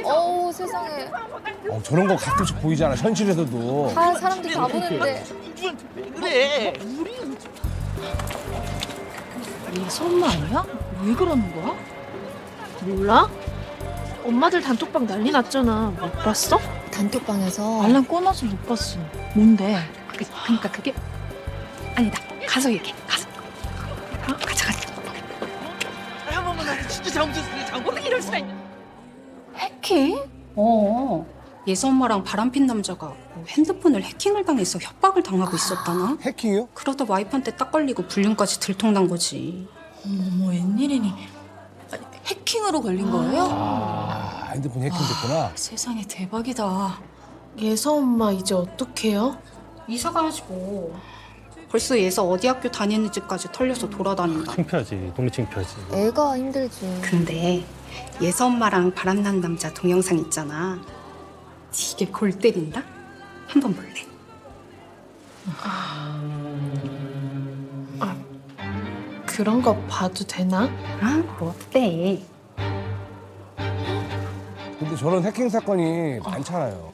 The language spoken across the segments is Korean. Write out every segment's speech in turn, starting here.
어우 세상에. 저런 거 가끔씩 보이잖아, 현실에서도. 아 사람들 다 보는데. 그래. 예서 엄마 아니야? 왜 그러는 거야? 몰라? 엄마들 단톡방 난리 났잖아. 못 봤어? 단톡방에서 알람 꺼놔서 못 봤어. 뭔데? 그러니까 그게 아니다. 가서 얘기해. 가서. 가자. 한 번만 나 진짜 잘못했어. 어떻게 이럴 수가 있냐? 해킹? 예서 엄마랑 바람핀 남자가 뭐 핸드폰을 해킹을 당해서 협박을 당하고 있었다나? 해킹이요? 그러다 와이프한테 딱 걸리고 불륜까지 들통난 거지. 어머 웬일이니? 아니, 해킹으로 걸린 거예요? 아, 핸드폰 해킹됐구나. 세상에 대박이다. 예서 엄마 이제 어떡해요? 이사 가야지 뭐. 벌써 예서 어디 학교 다니는지까지 털려서 돌아다닌다. 창피하지. 동네 창피하지. 애가 힘들지. 근데 예서 엄마랑 바람난 남자 동영상 있잖아. 되게 골 때린다? 한번 볼래? 그런 거 봐도 되나? 뭐 어때? 근데 저런 해킹 사건이 많잖아요.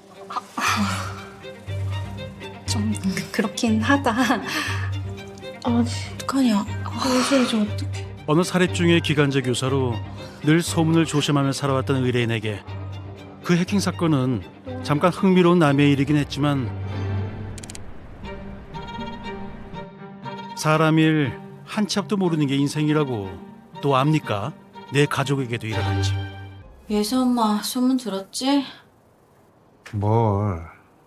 좀 그렇긴 하다. 아니 어떡하냐? 요새 저 어떡해. 어느 사립중의 기간제 교사로 늘 소문을 조심하며 살아왔던 의뢰인에게 그 해킹 사건은 잠깐 흥미로운 남의 일이긴 했지만 사람 일 한 치 앞도 모르는 게 인생이라고 또 압니까? 내 가족에게도 일어난지. 예서 엄마 소문 들었지? 뭘?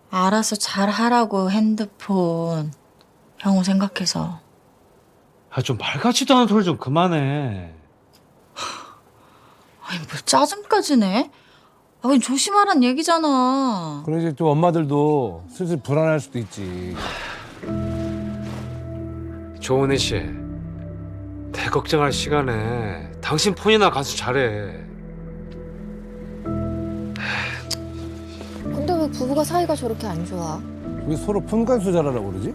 알아서 잘 하라고 핸드폰. 형우 생각해서. 아, 좀 말 같지도 않은 소리 좀 그만해. 아니 뭘 짜증까지 내? 아, 그냥 조심하란 얘기잖아. 그럼 이제 또 엄마들도 슬슬 불안할 수도 있지. 조은희 씨, 대걱정할 시간에 당신 폰이나 가서 잘해. 근데 왜 부부가 사이가 저렇게 안 좋아? 왜 서로 폰간수 잘하라고 그러지?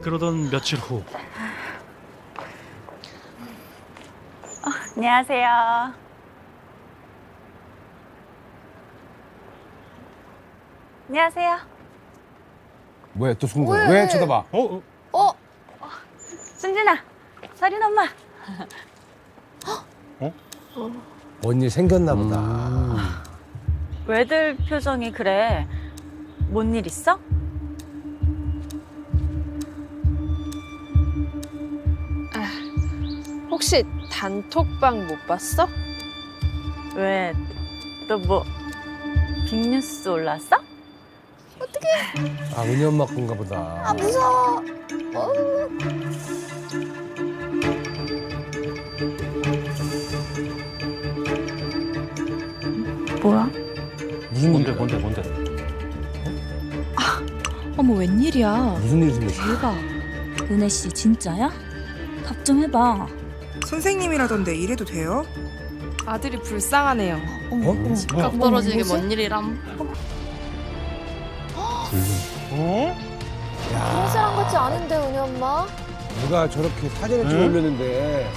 그러던 며칠 후 안녕하세요. 안녕하세요. 왜 또 숨은 거야? 왜 쳐다봐? 순진아, 서린 엄마. 뭔 일 생겼나 보다. 왜들 표정이 그래? 뭔 일 있어? 혹시 단톡방 못 봤어? 왜? 또 뭐 빅뉴스 올랐어? 아, 은희 엄마 건가 보다. 아 무서워. 뭐야? 무슨 뭔데 일이야? 뭔데? 어머 웬일이야? 무슨 일이 생겼어? 대박. 은혜 씨 진짜야? 답 좀 해봐. 선생님이라던데 이래도 돼요? 아들이 불쌍하네요. 어? 값 떨어지는 게 뭔 일이람. 그런 사람 같지 않은데 은희 엄마? 누가 저렇게 사진을 찍어 올렸는데.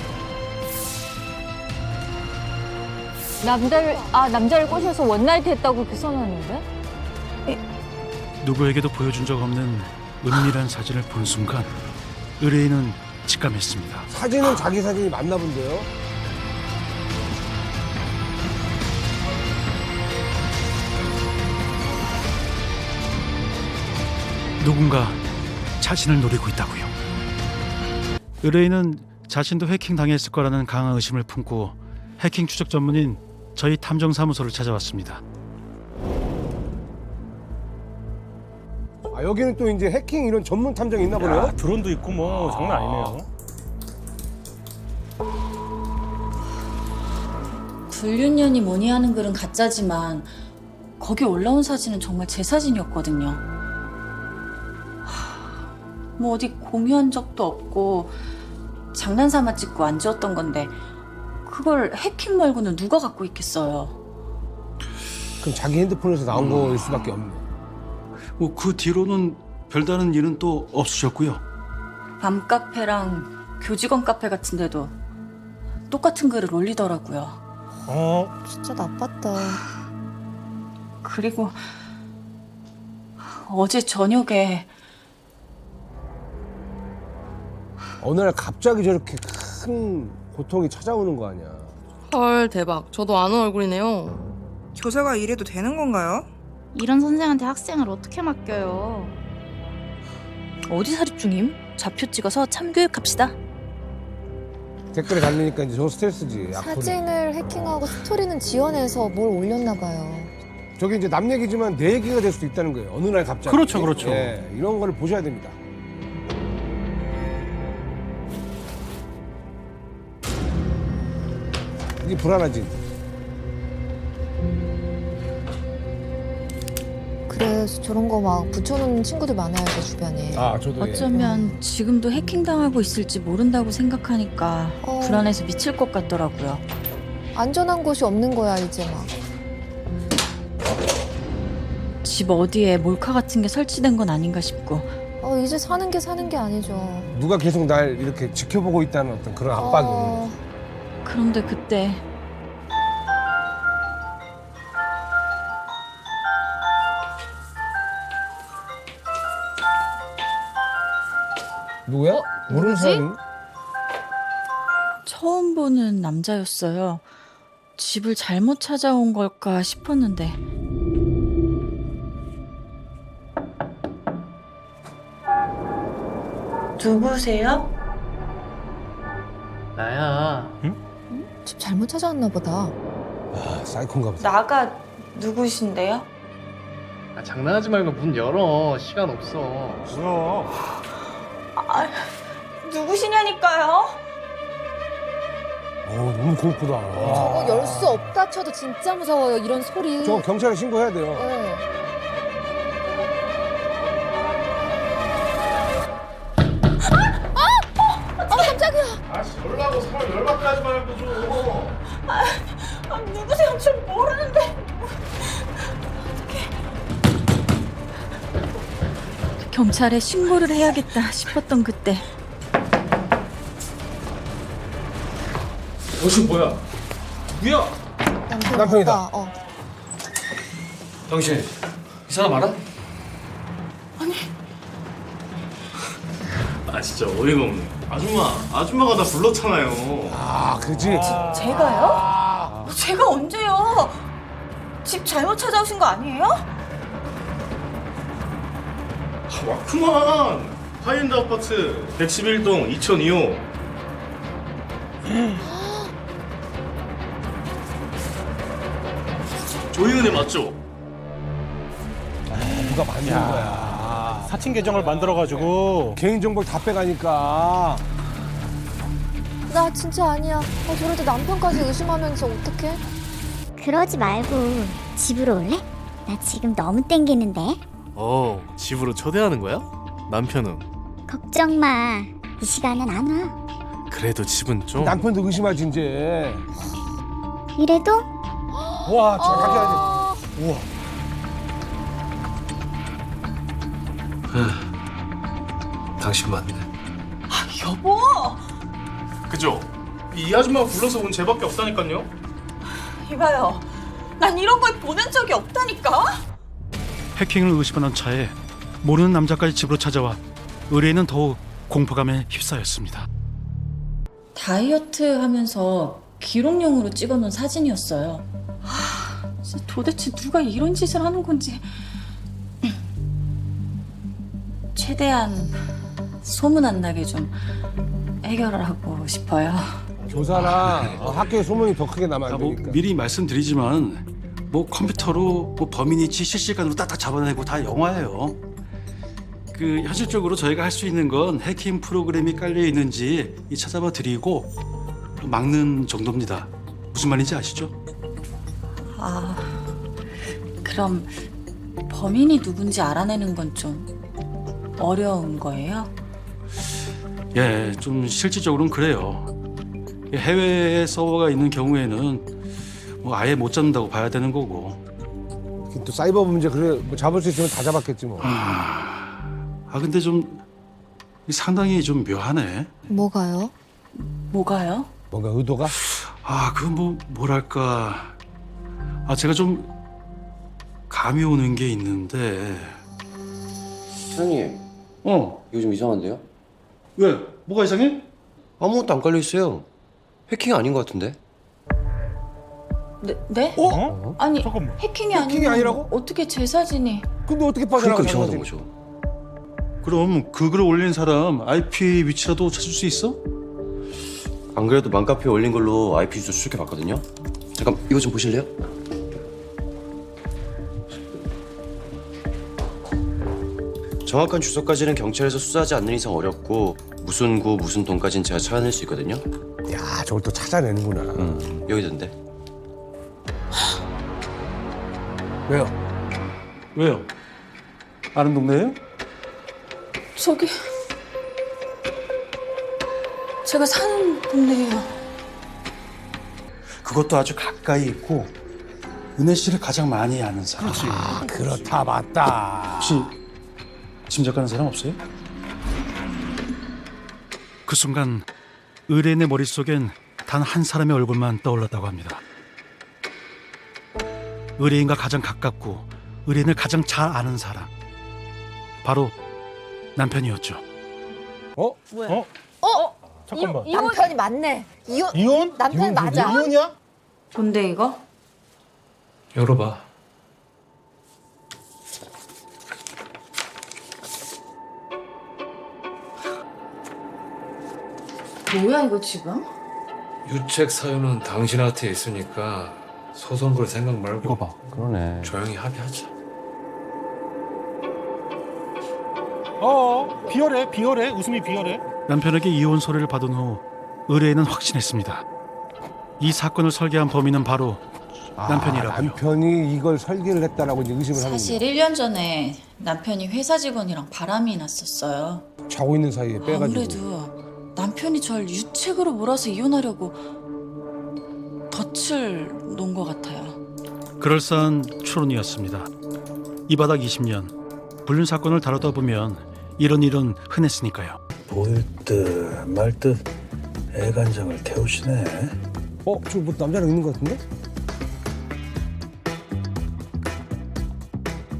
남자를 꼬셔서 원나잇 했다고 그렇게 써놨는데? 누구에게도 보여준 적 없는 은밀한 사진을 본 순간 의뢰인은 직감했습니다. 사진은 자기 사진이 맞나 본데요? 누군가 자신을 노리고 있다고요. 의뢰인은 자신도 해킹 당했을 거라는 강한 의심을 품고 해킹 추적 전문인 저희 탐정사무소를 찾아왔습니다. 아, 여기는 또 이제 해킹 이런 전문 탐정이 있나 보네요? 드론도 있고 뭐 장난 아니네요. 불륜년이 뭐니 하는 글은 가짜지만 거기 올라온 사진은 정말 제 사진이었거든요. 뭐 어디 공유한 적도 없고 장난삼아 찍고 안 지웠던 건데 그걸 해킹 말고는 누가 갖고 있겠어요. 그럼 자기 핸드폰에서 나온 거일 수밖에 없네. 뭐 그 뒤로는 별다른 일은 또 없으셨고요. 밤카페랑 교직원 카페 같은 데도 똑같은 글을 올리더라고요. 진짜 나빴다. 그리고 어제 저녁에 어느 날 갑자기 저렇게 큰 고통이 찾아오는 거 아니야. 헐 대박. 저도 아는 얼굴이네요. 교사가 이래도 되는 건가요? 이런 선생한테 학생을 어떻게 맡겨요? 어디 사립 중임? 좌표 찍어서 참교육합시다. 댓글에 달리니까 이제 저 스트레스지. 악플이. 사진을 해킹하고 스토리는 지원해서 뭘 올렸나 봐요. 저게 이제 남 얘기지만 내 얘기가 될 수도 있다는 거예요. 어느 날 갑자기. 그렇죠, 그렇죠. 예, 이런 거를 보셔야 됩니다. 이게 불안하지. 그래 저런 거 막 붙여놓는 친구들 많아요 제 주변에. 아, 저도. 예. 어쩌면 지금도 해킹당하고 있을지 모른다고 생각하니까 어. 불안해서 미칠 것 같더라고요. 안전한 곳이 없는 거야 이제 막. 집 어디에 몰카 같은 게 설치된 건 아닌가 싶고. 이제 사는 게 아니죠. 누가 계속 날 이렇게 지켜보고 있다는 어떤 그런 압박이 오는 거지. 그런데 그때 누구야? 모르는 사람이? 처음 보는 남자였어요. 집을 잘못 찾아온 걸까 싶었는데 누구세요? 나야. 집 잘못 찾아왔나 보다. 아, 사이콘가 보다. 나가 누구신데요? 아, 장난하지 말고 문 열어. 시간 없어. 누구시냐니까요? 너무 공포다. 저거 열 수 없다 쳐도 진짜 무서워요 이런 소리. 저거 경찰에 신고해야 돼요. 네. 깜짝이야. 아씨 열라고 사람 열받게 하지 말고 좀. 누구세요? 저 모르는데. 경찰에 신고를 해야겠다 싶었던 그때 당신 뭐야? 누구야? 남편이다. 오빠, 당신 이 사람 알아? 아 진짜 어이가 없네. 아줌마가 나 불렀잖아요. 아, 그지? 제가요? 제가 언제요? 집 잘못 찾아오신 거 아니에요? 왔구만. 하이엔드 아파트 111동 2002호. 조희은이 맞죠? 누가 만든 거야. 사칭 계정을 만들어가지고 개인정보 다 빼가니까. 나 진짜 아니야. 저럴 때 남편까지 의심하면서 어떡해? 그러지 말고 집으로 올래? 나 지금 너무 땡기는데. 집으로 초대하는 거야? 남편은? 걱정 마. 이 시간은 안 와. 그래도 집은 좀. 남편도 의심하지, 이제. 이래도 와, 저 가게 우와. 당신 맞네. 여보! 그죠? 이 아줌마가 불러서 온 쟤밖에 없다니까요. 이봐요. 난 이런 걸 보낸 적이 없다니까? 해킹을 의심하는 차에 모르는 남자까지 집으로 찾아와 의뢰인은 더욱 공포감에 휩싸였습니다. 다이어트 하면서 기록용으로 찍어놓은 사진이었어요. 진짜 도대체 누가 이런 짓을 하는 건지. 최대한 소문 안 나게 좀 해결을 하고 싶어요. 교사나 학교에 소문이 더 크게 나면 안 되니까. 미리 말씀드리지만 컴퓨터로 범인 위치 실시간으로 딱딱 잡아내고 다 영화예요. 현실적으로 저희가 할 수 있는 건 해킹 프로그램이 깔려 있는지 찾아봐 드리고 막는 정도입니다. 무슨 말인지 아시죠? 그럼 범인이 누군지 알아내는 건 좀 어려운 거예요? 예, 좀 실질적으로는 그래요. 해외에 서버가 있는 경우에는 아예 못 잡는다고 봐야 되는 거고. 또 사이버 문제 그래 뭐 잡을 수 있으면 다 잡았겠지 뭐. 근데 좀 상당히 좀 묘하네. 뭐가요? 뭐가요? 뭔가 의도가? 아, 그 뭐랄까. 아, 제가 좀 감이 오는 게 있는데. 사장님, 어, 이거 좀 이상한데요? 왜? 뭐가 이상해? 아무것도 안 깔려 있어요. 해킹 아닌 것 같은데? 네? 어? 아니 잠깐만. 해킹이 해킹이 아니라고? 어떻게 제 사진이? 근데 어떻게 그러니까 빠져나가는 이상하던 거지? 거죠. 그럼 그 글을 올린 사람 IP 위치라도 찾을 수 있어? 안 그래도 맘카페에 올린 걸로 IP 주소 추적해봤거든요. 잠깐 이거 좀 보실래요? 정확한 주소까지는 경찰에서 수사하지 않는 이상 어렵고 무슨 구 무슨 돈까지는 제가 찾아낼 수 있거든요. 야, 저걸 또 찾아내는구나. 여기던데. 왜요? 왜요? 아는 동네예요? 저기 제가 사는 동네예요. 그것도 아주 가까이 있고 은혜 씨를 가장 많이 아는 사람. 아, 그렇다, 맞다. 혹시 짐작가는 사람 없어요? 그 순간 의뢰인의 머릿속엔 단 한 사람의 얼굴만 떠올랐다고 합니다. 의뢰인과 가장 가깝고 의뢰인을 가장 잘 아는 사람. 바로 남편이었죠. 어? 어? 잠깐만. 남편이 맞네. 이혼? 이혼? 남편이 맞아. 이혼이야? 뭔데 이거? 열어봐. 뭐야 이거 지금? 유책 사유는 당신한테 있으니까 소송 걸 생각 말고 이거 봐. 그러네. 조용히 합의하자. 비열해. 웃음이 비열해. 남편에게 이혼 소리를 받은 후 의뢰인은 확신했습니다. 이 사건을 설계한 범인은 바로 남편이라고요. 남편이 이걸 설계를 했다라고 이제 의심을 하는 사실 1년 전에 남편이 회사 직원이랑 바람이 났었어요. 거야. 자고 있는 사이에 빼가지고. 아무래도 남편이 절 유책으로 몰아서 이혼하려고 덫을 놓은 것 같아요. 그럴싸한 추론이었습니다. 이 바닥 20년 불륜 사건을 다루다 보면 이런 일은 흔했으니까요. 보일 듯 말 듯 애간장을 태우시네. 저기 뭐 남자랑 있는 것 같은데?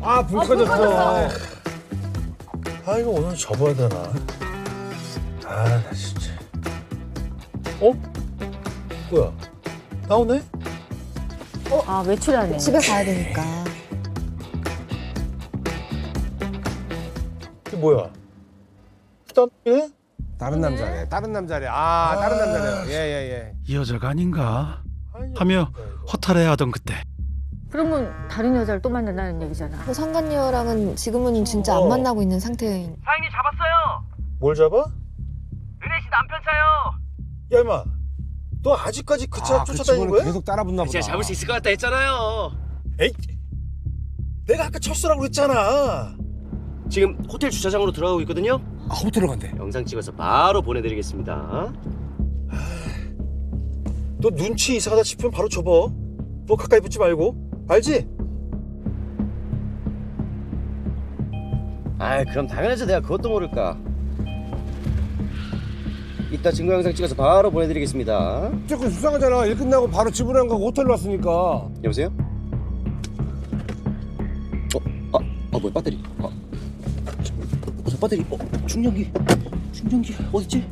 아, 불 꺼졌어. 아 이거 오늘 접어야 되나? 아 나 진짜. 뭐야? 나오네? 아, 외출하네. 집에 가야 되니까. 이게 뭐야? 딴네? 다른 남자네. 다른 남자네. 아, 다른 남자네요. 예. 이 여자가 아닌가 하며 허탈해하던 그때 그러면 다른 여자를 또 만난다는 얘기잖아. 그 상간녀랑은 지금은 진짜 안 만나고 있는 상태인. 사장님 잡았어요. 뭘 잡아? 은혜 씨 남편 차요. 야 임마, 너 아직까지 그 차 쫓아다니는 거야? 계속 따라붙나 보다. 제가 잡을 수 있을 것 같다 했잖아요. 에이, 내가 아까 철수라고 그랬잖아. 지금 호텔 주차장으로 들어가고 있거든요. 아, 호텔로 간대. 영상 찍어서 바로 보내드리겠습니다. 너 눈치 이상하다 싶으면 바로 접어. 너 가까이 붙지 말고. 알지? 아, 그럼 당연하죠. 내가 그것도 모를까. 이따 증거 영상 찍어서 바로 보내드리겠습니다. 조금 수상하잖아. 일 끝나고 바로 집으로 안 가고 호텔로 왔으니까. 여보세요? 뭐야, 배터리. 저 배터리. 충전기 어딨지?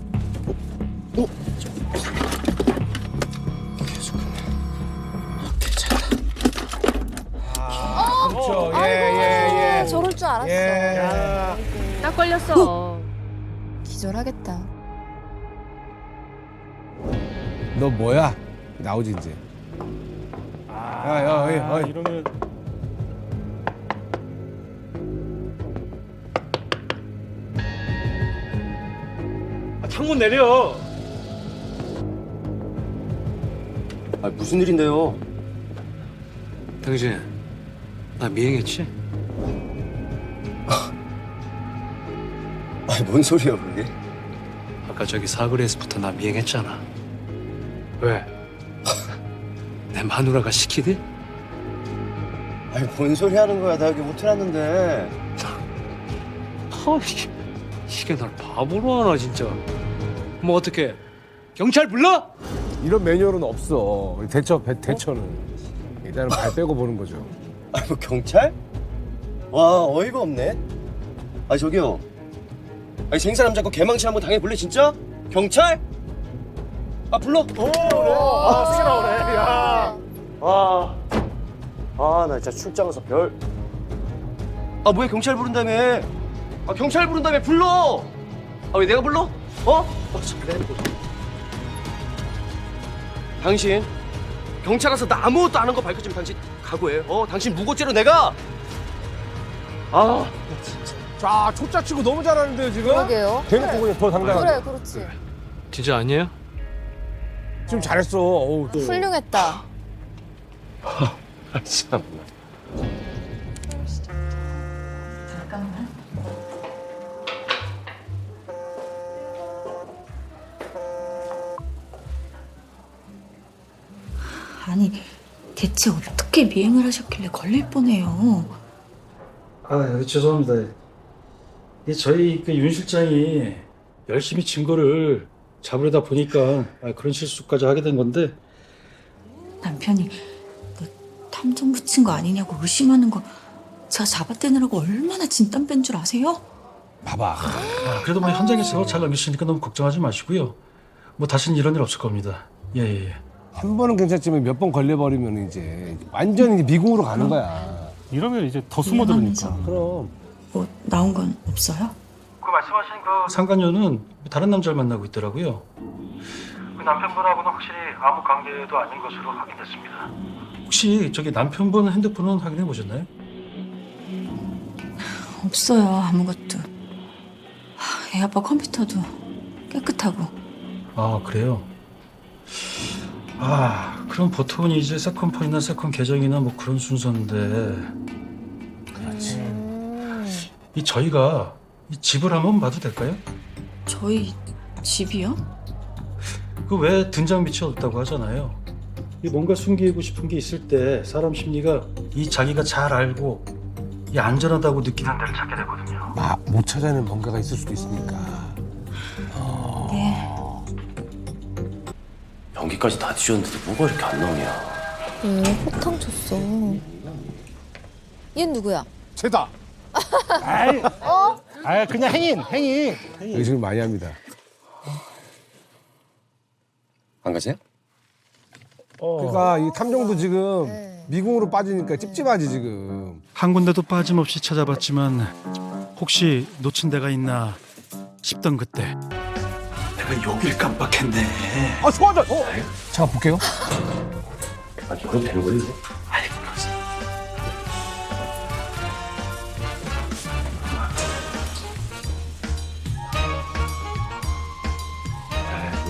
그렇죠. 예. 저럴 줄 알았어. 예. 딱 걸렸어. 기절하겠다. 너 뭐야? 나오지 이제. 야. 이러면 창문 내려. 아, 무슨 일인데요? 당신 나 미행했지? 아니, 뭔 소리야 그게? 아까 저기 사거리에서부터 나 미행했잖아. 왜? 내 마누라가 시키디? 아니, 뭔 소리 하는 거야? 나 여기 호텔 왔는데. 이게 날 바보로 하나 진짜. 뭐 어떻게? 경찰 불러? 이런 매뉴얼은 없어. 대처는 일단은 발 빼고 보는 거죠. 아, 뭐 경찰? 와, 어이가 없네. 아, 저기요. 아니, 생사람 잡고 개망치 한번 당해볼래, 진짜? 경찰? 아, 불러. 아, 수기 나오네. 야. 나 진짜 출장 가서 별. 아, 뭐야, 경찰 부른다며. 아, 경찰 부른다며, 불러. 아, 왜 내가 불러? 그래. 당신, 경찰 가서 나 아무것도 안 한 거 밝혀주면 당신 각오해. 당신 무고죄로 내가. 진짜. 자, 초짜 치고 너무 잘하는데요, 지금? 그러게요. 대놓고 그냥 더 당당하게. 그래, 그렇지. 진짜 아니에요? 지금 잘했어. 어우, 또. 훌륭했다. 참. 잠깐만. 아니, 대체 어떻게 미행을 하셨길래 걸릴 뻔해요. 죄송합니다. 저희 윤 실장이 열심히 증거를 잡으려다 보니까 그런 실수까지 하게 된 건데. 남편이 탐정 붙인 거 아니냐고 의심하는 거 제가 잡아떼느라고 얼마나 진땀 뺀 줄 아세요? 봐봐. 그래도 현장에서 잘 넘기시니까 너무 걱정하지 마시고요. 다시는 이런 일 없을 겁니다. 예. 한 번은 괜찮지만 몇 번 걸려버리면 이제 완전 이제 미궁으로 가는 거야. 이러면 이제 더 숨어들으니까. 그럼. 뭐 나온 건 없어요? 그 말씀하신 그 상간녀는 다른 남자를 만나고 있더라고요. 그 남편분하고는 확실히 아무 관계도 아닌 것으로 확인됐습니다. 혹시 저기 남편분 핸드폰은 확인해 보셨나요? 없어요, 아무것도. 애 아빠 컴퓨터도 깨끗하고. 그래요? 그럼 보통은 이제 세컨폰이나 세컨 계정이나 그런 순서인데. 그렇지. 저희가 이 집을 한번 봐도 될까요? 저희 집이요? 그 왜 등장 밑이 없다고 하잖아요. 뭔가 숨기고 싶은 게 있을 때 사람 심리가 자기가 잘 알고 안전하다고 느끼는 데를 찾게 되거든요. 못 찾아내는 뭔가가 있을 수도 있으니까. 네. 연기까지 다 뒤졌는데도 뭐가 이렇게 안 나오냐. 왜 폭탄 쳤어? 얘는 누구야? 쟤다. 그냥 행인. 여기 지금 많이 합니다. 안 가세요? 그러니까 이 탐정도 지금 미궁으로 빠지니까 찝찝하지 지금. 한 군데도 빠짐없이 찾아봤지만 혹시 놓친 데가 있나 싶던 그때 내가 여길 깜빡했네. 소환전. 잠깐 볼게요. 이거 되는 거예요?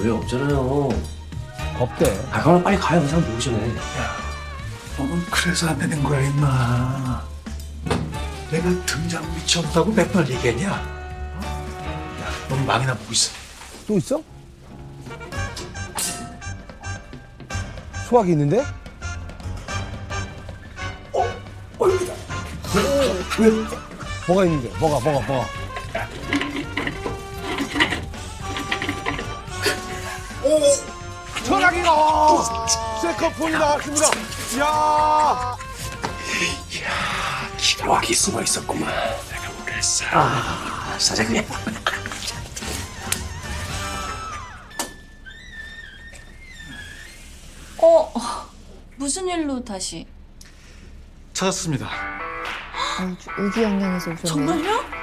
왜 없잖아요. 없대. 그럼 빨리 가요. 그 사람 보기 전에. 그래서 안 되는 거야 임마. 내가 등장 밑이 없다고 몇 번 얘기했냐? 넌 망이나 보고 있어. 또 있어? 수학이 있는데? 여기다. 왜? 뭐가 있는데? 뭐가? 전화기가 세컨폰이 나왔습니다. 이야, 기가 막히게 숨어 있었구만. 내가 그랬어. 사장님. 무슨 일로 다시? 찾았습니다. 의기양양해서 오셨네. 정말요?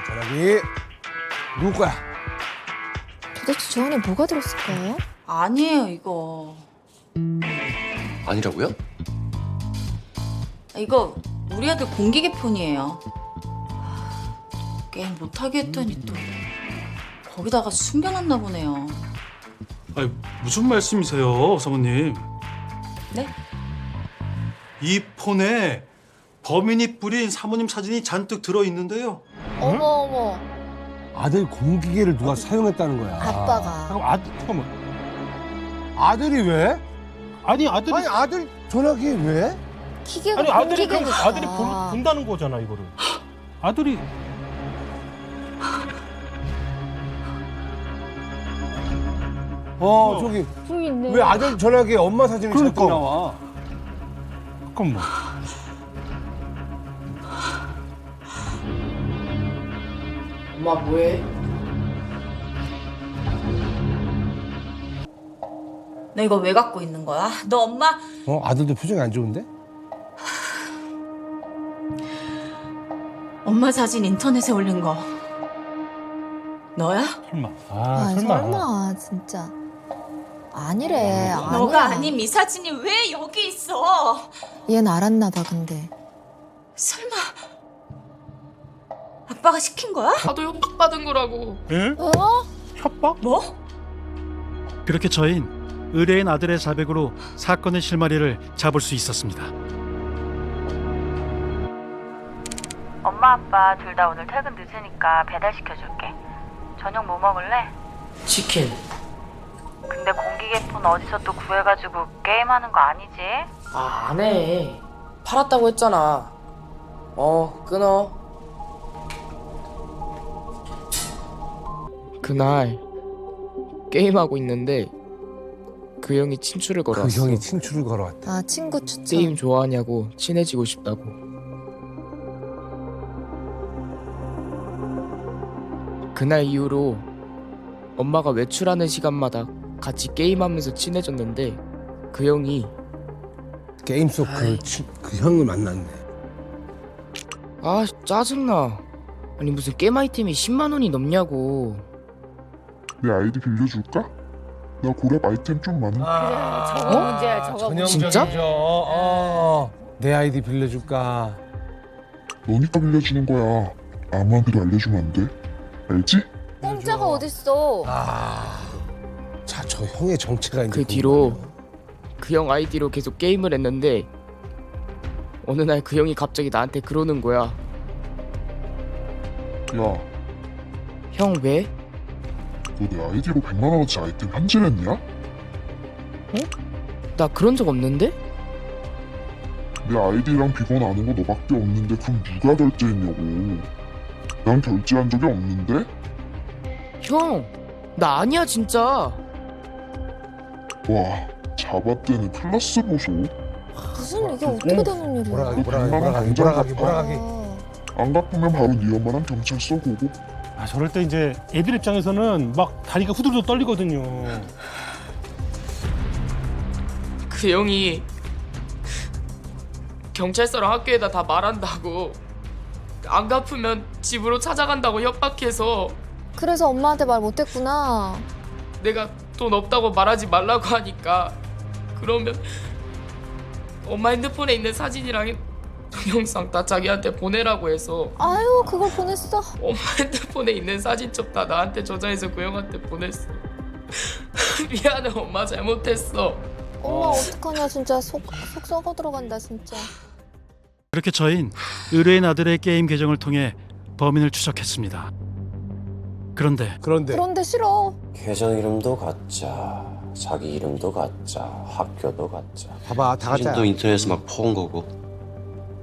전화기 누구 거야? 도대체 저 안에 뭐가 들었을까요? 아니에요, 이거. 아니라고요? 이거 우리 아들 공기계 폰이에요. 게임 못하게 했더니 또 거기다가 숨겨놨나 보네요. 아니, 무슨 말씀이세요, 사모님? 네? 이 폰에 범인이 뿌린 사모님 사진이 잔뜩 들어있는데요. 어머. 아들 공기계를 누가 사용했다는 거야. 아빠가. 잠깐만. 아들이 왜? 아니 아들 전화기 왜? 기계가 아니 아들이 기계니까. 아들이 본다는 거잖아 이거를. 아들이 저기 있네. 왜 아들 전화기에 엄마 사진이 자꾸 그러니까. 나와? 잠깐만. 엄마 뭐해? 너 이거 왜 갖고 있는 거야? 너 엄마 아들도 표정이 안 좋은데? 엄마 사진 인터넷에 올린 거 너야? 설마. 설마 진짜. 아니래. 너가 아니야. 아닌 이 사진이 왜 여기 있어? 얘는 알았나 봐 근데. 설마 아빠가 시킨 거야? 나도 협박받은 거라고. 응? 어? 협박? 뭐? 그렇게 저희는 의뢰인 아들의 자백으로 사건의 실마리를 잡을 수 있었습니다. 엄마 아빠 둘 다 오늘 퇴근 늦으니까 배달시켜줄게. 저녁 뭐 먹을래? 치킨. 근데 공기계폰 어디서 또 구해가지고 게임하는 거 아니지? 아, 안 해. 팔았다고 했잖아. 끊어. 그날 게임하고 있는데 그 형이 친추를 걸어왔어. 그 형이 친추를 걸어왔다. 아 친구 추천. 게임 좋아하냐고 친해지고 싶다고. 그날 이후로 엄마가 외출하는 시간마다 같이 게임하면서 친해졌는데 그 형이 게임 속 그 형을 만났네. 아 짜증나. 아니 무슨 게임 아이템이 10만 원이 넘냐고. 내 아이디 빌려줄까? 나 고렙 아이템 좀 많아. 저거 문제야 저거. 진짜? 내 아이디 빌려줄까? 너니까 빌려주는 거야. 아무한테도 알려주면 안 돼. 알지? 공짜가 어딨어. 자, 저 형의 정체가 이제 그 뒤로 그 형 아이디로 계속 게임을 했는데 어느 날 그 형이 갑자기 나한테 그러는 거야. 야, 형 왜? 너 내 아이디로 100만 원어치 아이템 현질했냐? 나 그런 적 없는데? 내 아이디랑 비번 아는 거 너밖에 없는데 그럼 누가 결제했냐고. 난 결제한 적이 없는데? 형! 나 아니야 진짜. 와, 잡았대는 클라스 보소. 무슨 이게 어떻게 되는 일이야. 몰아가기. 안 갚으면 바로 네 엄마랑 경찰서 고고. 아 저럴 때 이제 애들 입장에서는 막 다리가 후들후들 떨리거든요. 그 형이 경찰서랑 학교에다 다 말한다고. 안 갚으면 집으로 찾아간다고 협박해서 그래서 엄마한테 말 못했구나. 내가 돈 없다고 말하지 말라고 하니까 그러면 엄마 핸드폰에 있는 사진이랑 동영상 다 자기한테 보내라고 해서 아유 그걸 보냈어. 엄마 핸드폰에 있는 사진첩 다 나한테 저장해서 그 형한테 보냈어. 미안해 엄마 잘못했어. 엄마 어떡하냐 진짜 속 썩어 들어간다 진짜. 그렇게 저희는 의뢰인 아들의 게임 계정을 통해 범인을 추적했습니다. 그런데 싫어. 계정 이름도 가짜, 자기 이름도 가짜, 학교도 가짜. 봐봐, 다 가짜야. 사진도 인터넷에서 막 퍼온 거고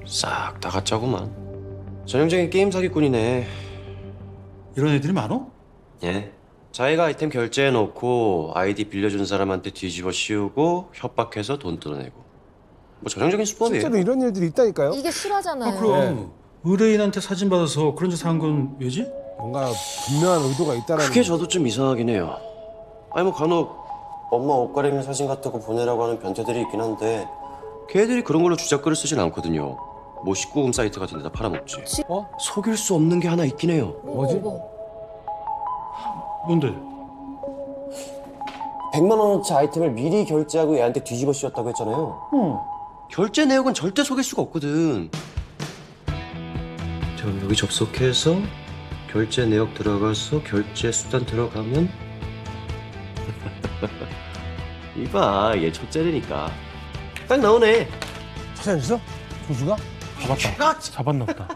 싹 다 가짜구만. 전형적인 게임 사기꾼이네. 이런 애들이 많어? 예. 자기가 아이템 결제해놓고 아이디 빌려준 사람한테 뒤집어 씌우고 협박해서 돈 뜯어내고. 뭐 전형적인 수법이에요. 실제로 이런 일들이 있다니까요. 이게 실화잖아요. 그럼 의뢰인한테 사진 받아서 그런 짓 한 건 왜지? 뭔가 분명한 의도가 있다는. 그게 저도 좀 이상하긴 해요. 아니 뭐 간혹 엄마 옷 가리는 사진 같은 거 보내라고 하는 변태들이 있긴 한데 걔들이 그런 걸로 주작글을 쓰진 않거든요. 뭐 19금 사이트 같은 데다 팔아먹지. 속일 수 없는 게 하나 있긴 해요. 뭐지? 뭔데? 100만 원어치 아이템을 미리 결제하고 얘한테 뒤집어 씌웠다고 했잖아요. 결제 내역은 절대 속일 수가 없거든. 자, 여기 접속해서 결제 내역 들어가서 결제 수단 들어가면 이봐, 얘 첫째라니까. 딱 나오네. 찾아냈어? 조수가? 잡았다. 잡았나 보다.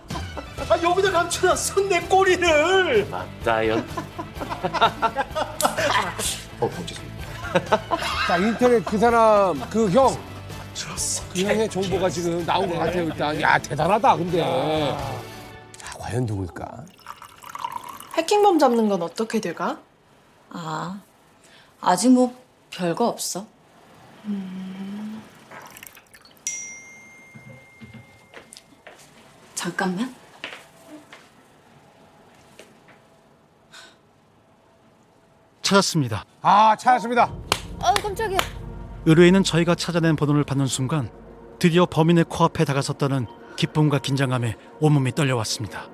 아, 여기다 감춰놨어, 내 꼬리를. 맞다, 연. 죄송합니다. 자, 인터넷 그 사람, 그 형. 그 형의 정보가 지금 나온 것 같아요, 일단. 야, 대단하다, 근데. 자, 과연 누굴까? 해킹범 잡는 건 어떻게 돼가? 아직 뭐 별거 없어. 잠깐만. 찾았습니다. 아, 찾았습니다. 아, 깜짝이야. 의뢰인은 저희가 찾아낸 번호를 받는 순간 드디어 범인의 코앞에 다가섰다는 기쁨과 긴장감에 온몸이 떨려왔습니다.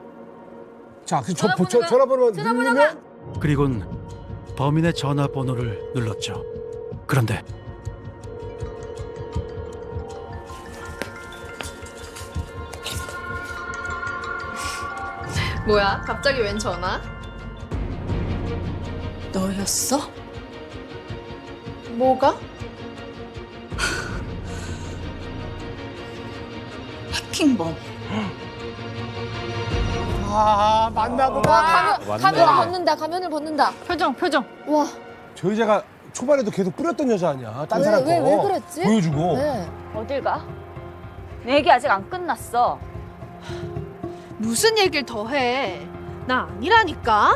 자, 그 전화번호 누르면 그리곤 범인의 전화번호를 눌렀죠. 그런데 뭐야? 갑자기 웬 전화? 너였어? 뭐가? 해킹범. 아, 맞나보다. 가면을 벗는다. 표정. 와. 저 여자가 초반에도 계속 뿌렸던 여자 아니야? 딴 사람 거. 왜 그랬지? 보여주고. 네. 어딜 가? 내 얘기 아직 안 끝났어. 무슨 얘기를 더 해? 나 아니라니까?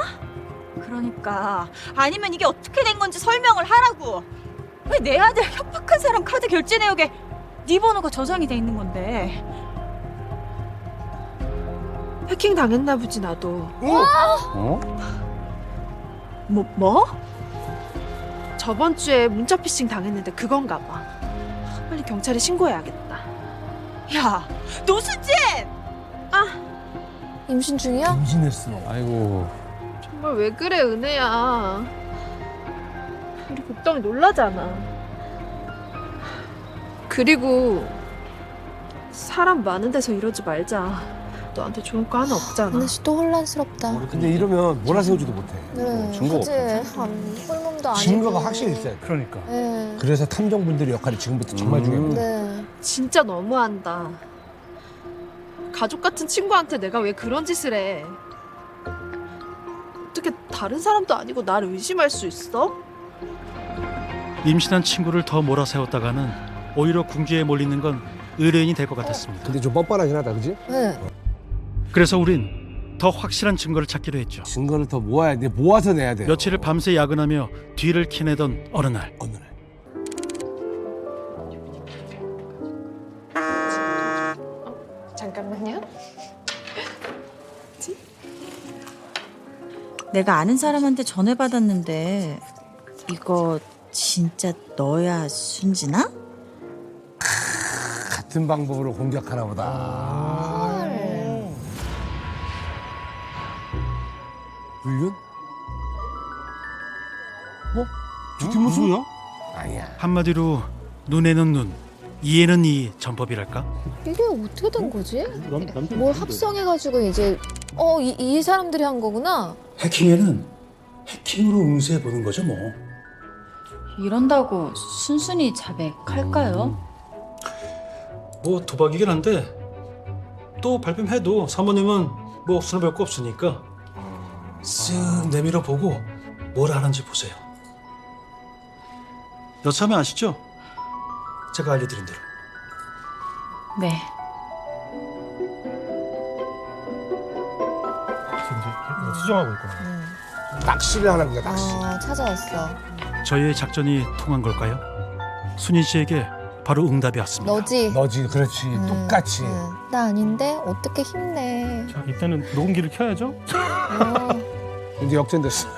그러니까 아니면 이게 어떻게 된 건지 설명을 하라고. 왜 내 아들 협박한 사람 카드 결제 내역에 네 번호가 저장이 돼 있는 건데. 해킹 당했나 보지 나도. 어? 뭐? 저번 주에 문자 피싱 당했는데 그건가 봐. 빨리 경찰에 신고해야겠다. 야, 노수진! 임신 중이야? 임신했어. 아이고. 정말 왜 그래 은혜야. 우리 복덩이 놀라잖아. 그리고 사람 많은 데서 이러지 말자. 너한테 좋을 거 하나 없잖아. 은혜 씨 또 혼란스럽다. 근데 이러면 몰아세우지도 못해. 네, 증거가 그치. 홀몸도 아니고. 증거가 확실히 있어야 돼. 그러니까. 네. 그래서 탐정분들의 역할이 지금부터 정말 중요합니다. 네. 진짜 너무한다. 가족 같은 친구한테 내가 왜 그런 짓을 해? 어떻게 다른 사람도 아니고 나를 의심할 수 있어? 임신한 친구를 더 몰아세웠다가는 오히려 궁지에 몰리는 건 의뢰인이 될 것 같았습니다. 근데 좀 뻔뻔하긴 하다, 그지? 네. 그래서 우린 더 확실한 증거를 찾기로 했죠. 증거를 더 모아야 돼. 모아서 내야 돼요. 며칠을 밤새 야근하며 뒤를 캐내던 어느 날 잠깐만요. 내가 아는 사람한테 전해받았는데 이거 진짜 너야, 순진아? 같은 방법으로 공격하나 보다. 불륜? 뭐? 저 뒷모습이야? 아니야. 한마디로 눈에는 눈, 이에는 이 전법이랄까? 이게 어떻게 된 거지? 뭘 합성해가지고 이제 이 사람들이 한 거구나. 해킹에는 해킹으로 응수해보는 거죠 뭐. 이런다고 순순히 자백할까요? 뭐 도박이긴 한데 또 발뺌해도 사모님은 뭐 손해볼 거 없으니까 쓱 내밀어 보고 뭘 하는지 보세요. 여차하면 아시죠? 제가 알려드린 대로. 네. 수정하고 있구나. 낚시를 하는 거야, 낚시. 찾아왔어. 저희의 작전이 통한 걸까요? 순인 씨에게 바로 응답이 왔습니다. 너지, 그렇지. 똑같이. 나 아닌데 어떻게 힘내. 자, 일단은 녹음기를 켜야죠. 이제 역전됐어.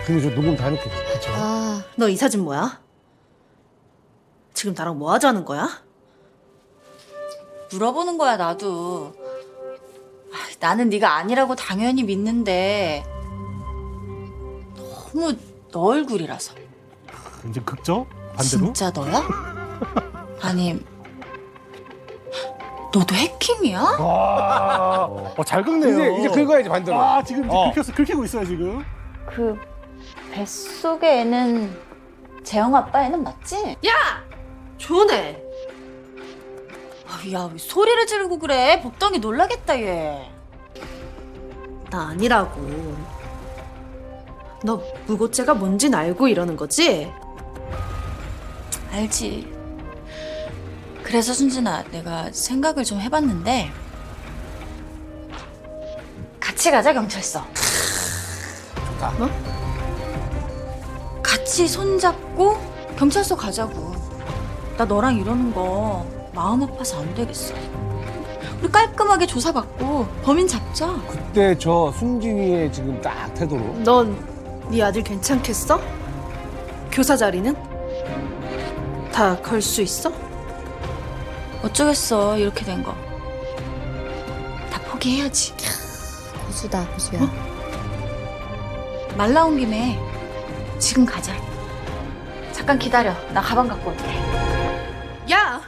근데 저 녹음 다 해놓겠지. 그쵸? 너 이 사진 뭐야? 지금 나랑 뭐 하자는 거야? 물어보는 거야, 나도. 나는 네가 아니라고 당연히 믿는데 너무 너 얼굴이라서. 이제 극적 반대로. 진짜 너야? 아니, 너도 해킹이야? 잘 긁네요. 이제 긁어야지, 반대로. 아, 지금 이제 긁히고 있어요, 지금. 그 뱃속에 애는 재영 아빠 애는 맞지? 야! 조은혜! 야, 왜 소리를 지르고 그래? 복덩이 놀라겠다, 얘. 나 아니라고. 너 무고죄가 뭔진 알고 이러는 거지? 알지. 그래서 순진아, 내가 생각을 좀 해봤는데 같이 가자 경찰서. 좋다. 뭐? 같이 손잡고 경찰서 가자고. 나 너랑 이러는 거 마음 아파서 안 되겠어. 우리 깔끔하게 조사받고 범인 잡자. 그때 저 순진이의 지금 딱 태도로. 넌 네 아들 괜찮겠어? 교사 자리는? 다 걸 수 있어? 어쩌겠어, 이렇게 된 거. 다 포기해야지. 고수다, 고수야. 말 나온 김에 지금 가자. 잠깐 기다려. 나 가방 갖고 올게. 야!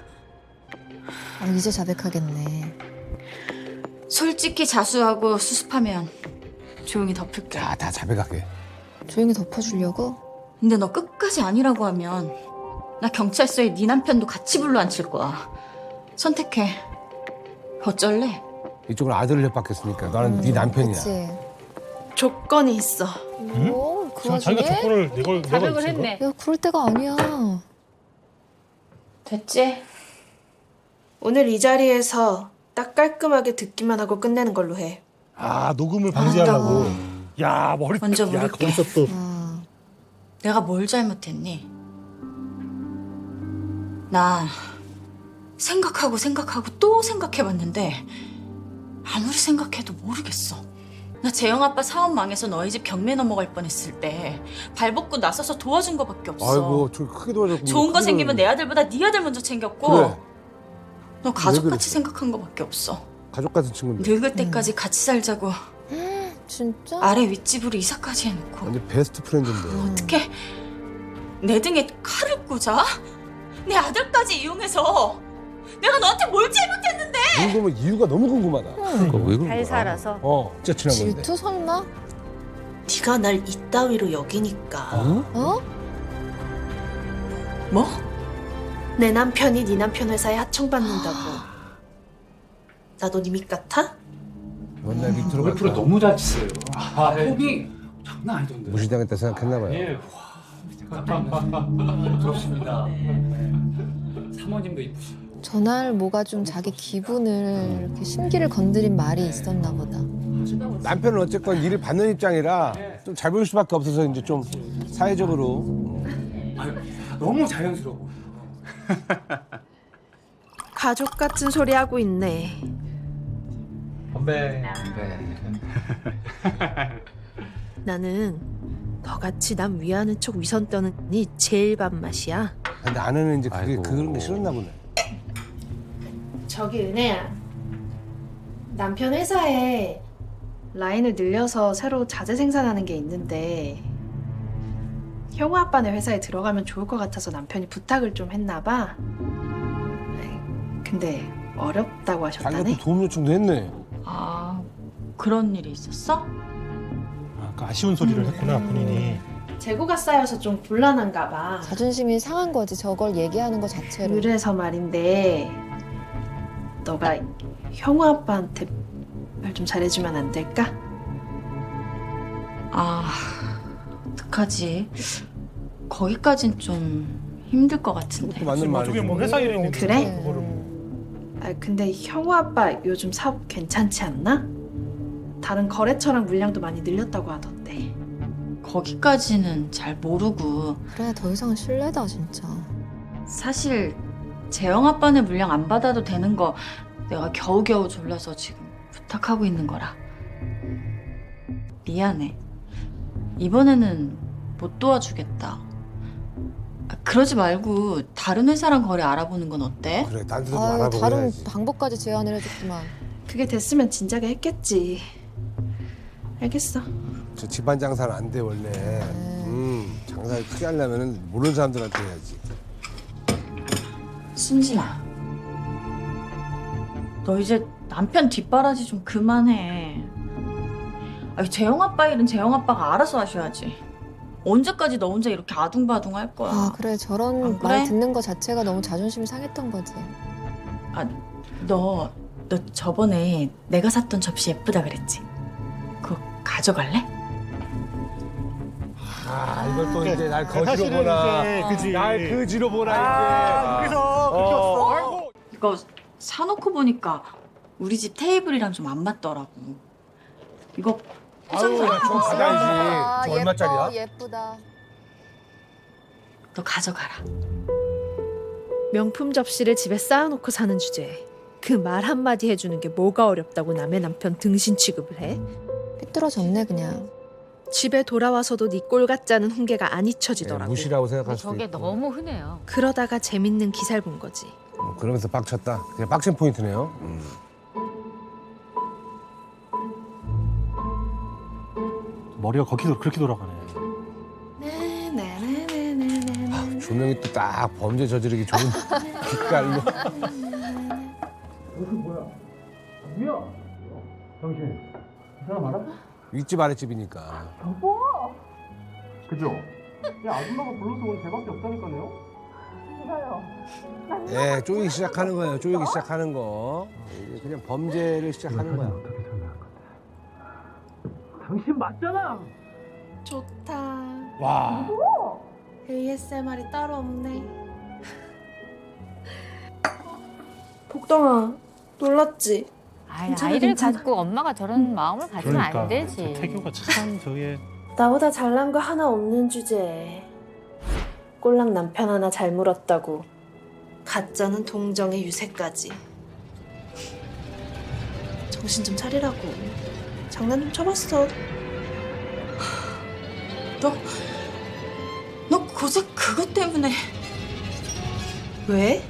아, 이제 자백하겠네. 솔직히 자수하고 수습하면 조용히 덮을게. 자, 다 자백하게. 조용히 덮어주려고? 근데 너 끝까지 아니라고 하면 나 경찰서에 네 남편도 같이 불러앉힐 거야. 선택해. 어쩔래? 이쪽은 아들을 협박했으니까 나는 네 남편이야. 그치. 조건이 있어. 오, 그 와중에? 자기가 조건을 내가 자백을 했네. 야, 그럴 때가 아니야. 됐지? 오늘 이 자리에서 딱 깔끔하게 듣기만 하고 끝내는 걸로 해. 아, 녹음을 방지하려고. 야, 머리. 먼저 야, 물을게. 거기서 또. 내가 뭘 잘못했니? 나 생각하고 또 생각해봤는데 아무리 생각해도 모르겠어. 나 재영 아빠 사업 망해서 너희 집 경매 넘어갈 뻔했을 때 발벗고 나서서 도와준 거밖에 없어. 아이고, 저 크게 도와줬고. 좋은 거 생기면 내 아들보다 네 아들 먼저 챙겼고. 그래. 너 가족같이 그랬어? 생각한 거밖에 없어. 가족 같은 친구인데. 늙을 때까지 같이 살자고. 진짜? 아래 윗집으로 이사까지 해놓고. 완전 베스트 프렌드인데. 어떻게 내 등에 칼을 꽂아? 내 아들까지 이용해서 내가 너한테 뭘 잘못했는데? 궁금한 이유가 너무 궁금하다. 그러니까 왜 그런 거야? 살아서. 진짜 친한 건데. 질투 설마? 네가 날 이따위로 여기니까. 어? 뭐? 내 남편이 네 남편 회사에 하청받는다고. 나도 네 밑 같아? 맨날 밑으로 골프를 갔다. 너무 잘 치세요. 아, 폼이 장난 아니던데. 무시당했다 생각했나봐요. 예. 부럽습니다. 사모님도 이쁘시고. 전날 뭐가 좀 자기 기분을 이렇게 심기를 건드린 말이 있었나 보다. 남편은 어쨌건 일을 받는 입장이라 좀 잘 보일 수밖에 없어서 이제 좀 사회적으로. 너무 자연스러워. 가족 같은 소리 하고 있네. 건배. 나는 너같이 남 위하는 척 위선 떠는 니 제일 밥맛이야. 근데 아내는 이제 그런 게 싫었나 보네. 저기 은혜야. 남편 회사에 라인을 늘려서 새로 자재 생산하는 게 있는데 형우 아빠네 회사에 들어가면 좋을 것 같아서 남편이 부탁을 좀 했나 봐. 근데 어렵다고 하셨다네. 자기가 또 도움 요청도 했네. 아, 그런 일이 있었어? 아까 아쉬운 소리를 했구나, 본인이. 재고가 쌓여서 좀 곤란한가 봐. 자존심이 상한 거지, 저걸 얘기하는 거 자체로. 그래서 말인데 너가 형우 아빠한테 말 좀 잘해주면 안 될까? 아, 어떡하지? 거기까진 좀 힘들 것 같은데. 맞는 말이지. 어떻게 뭐 회사 일이니까. 그래? 그거를 뭐. 아 근데 형우 아빠 요즘 사업 괜찮지 않나? 다른 거래처랑 물량도 많이 늘렸다고 하던데. 거기까지는 잘 모르고. 그래, 더 이상은 실례다, 진짜. 사실 재영 아빠네 물량 안 받아도 되는 거 내가 겨우겨우 졸라서 지금 부탁하고 있는 거라. 미안해. 이번에는 못 도와주겠다. 그러지 말고 다른 회사랑 거래 알아보는 건 어때? 그래, 딴 데도 좀 아유, 알아보고 다른 해야지. 방법까지 제안을 해줬구만. 그게 됐으면 진작에 했겠지. 알겠어. 저 집안 장사는 안 돼 원래. 장사를 크게 하려면은 모르는 사람들한테 해야지. 순진아, 너 이제 남편 뒷바라지 좀 그만해. 아니, 재영 아빠 일은 재영 아빠가 알아서 하셔야지. 언제까지 너 혼자 이렇게 아둥바둥 할 거야? 아, 그래, 저런 안 말 그래? 듣는 거 자체가 너무 자존심이 상했던 거지. 아, 너 저번에 내가 샀던 접시 예쁘다 그랬지? 그거 가져갈래? 아, 이걸 또 이제 날 거지로 사실은 보나. 이제, 그지. 날 거지로 보나, 이제. 그래서 그렇게 왔어. 아이고. 이거 사놓고 보니까 우리 집 테이블이랑 좀 안 맞더라고. 이거 아유, 나좀 받아야지. 저 얼마짜리야? 예쁘다. 너 가져가라. 명품 접시를 집에 쌓아놓고 사는 주제에 그 말 한마디 해주는 게 뭐가 어렵다고 남의 남편 등신 취급을 해? 삐뚤어졌네 그냥. 집에 돌아와서도 네 꼴 같자는 훈계가 안 잊혀지더라고. 무시라고 생각할 수도 저게 있고. 너무 흔해요. 그러다가 재밌는 기사를 본 거지. 그러면서 빡쳤다. 그냥 빡친 포인트네요. 머리가 그렇게 돌아가네. 조명이 또 딱 범죄 저지르기 좋은 빛깔로. 여기 뭐야? 누구야? 당신 이 사람 알아? 윗집 아랫집이니까. 여보! 그죠? 야 아줌마가 불러서 온 쟤밖에 없다니까요? 싫어요. 예, 쪼이기 시작하는 거예요. 쪼이기 시작하는 거. 이제 그냥 범죄를 시작하는 거야. 당신 맞잖아! 좋다. 와. ASMR이 따로 없네. 복덩아, 놀랐지? 아이를 갖고 엄마가 저런 마음을 가지면 안 되지. 태교가 참 저게. 나보다 잘난 거 하나 없는 주제에 꼴랑 남편 하나 잘 물었다고 가짜는 동정의 유세까지. 정신 좀 차리라고. 장난 좀 쳐봤어. 너 고작 그것 때문에. 왜?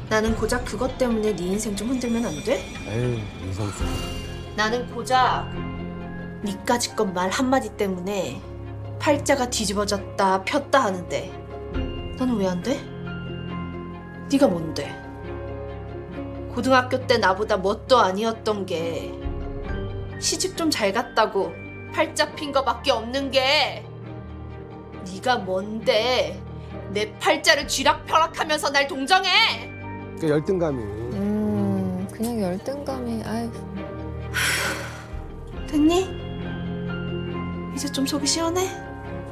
나는 고작 그것 때문에 네 인생 좀 흔들면 안 돼? 에휴, 이성수. 나는 고작 니까짓 것 말 한마디 때문에 팔자가 뒤집어졌다 폈다 하는데 너는 왜 안 돼? 네가 뭔데? 고등학교 때 나보다 뭣도 아니었던 게 시집 좀 잘 갔다고 팔자 핀 거밖에 없는 게 네가 뭔데 내 팔자를 쥐락펴락하면서 날 동정해? 그러니까 열등감이. 그냥 열등감이. 아유. 됐니? 이제 좀 속이 시원해?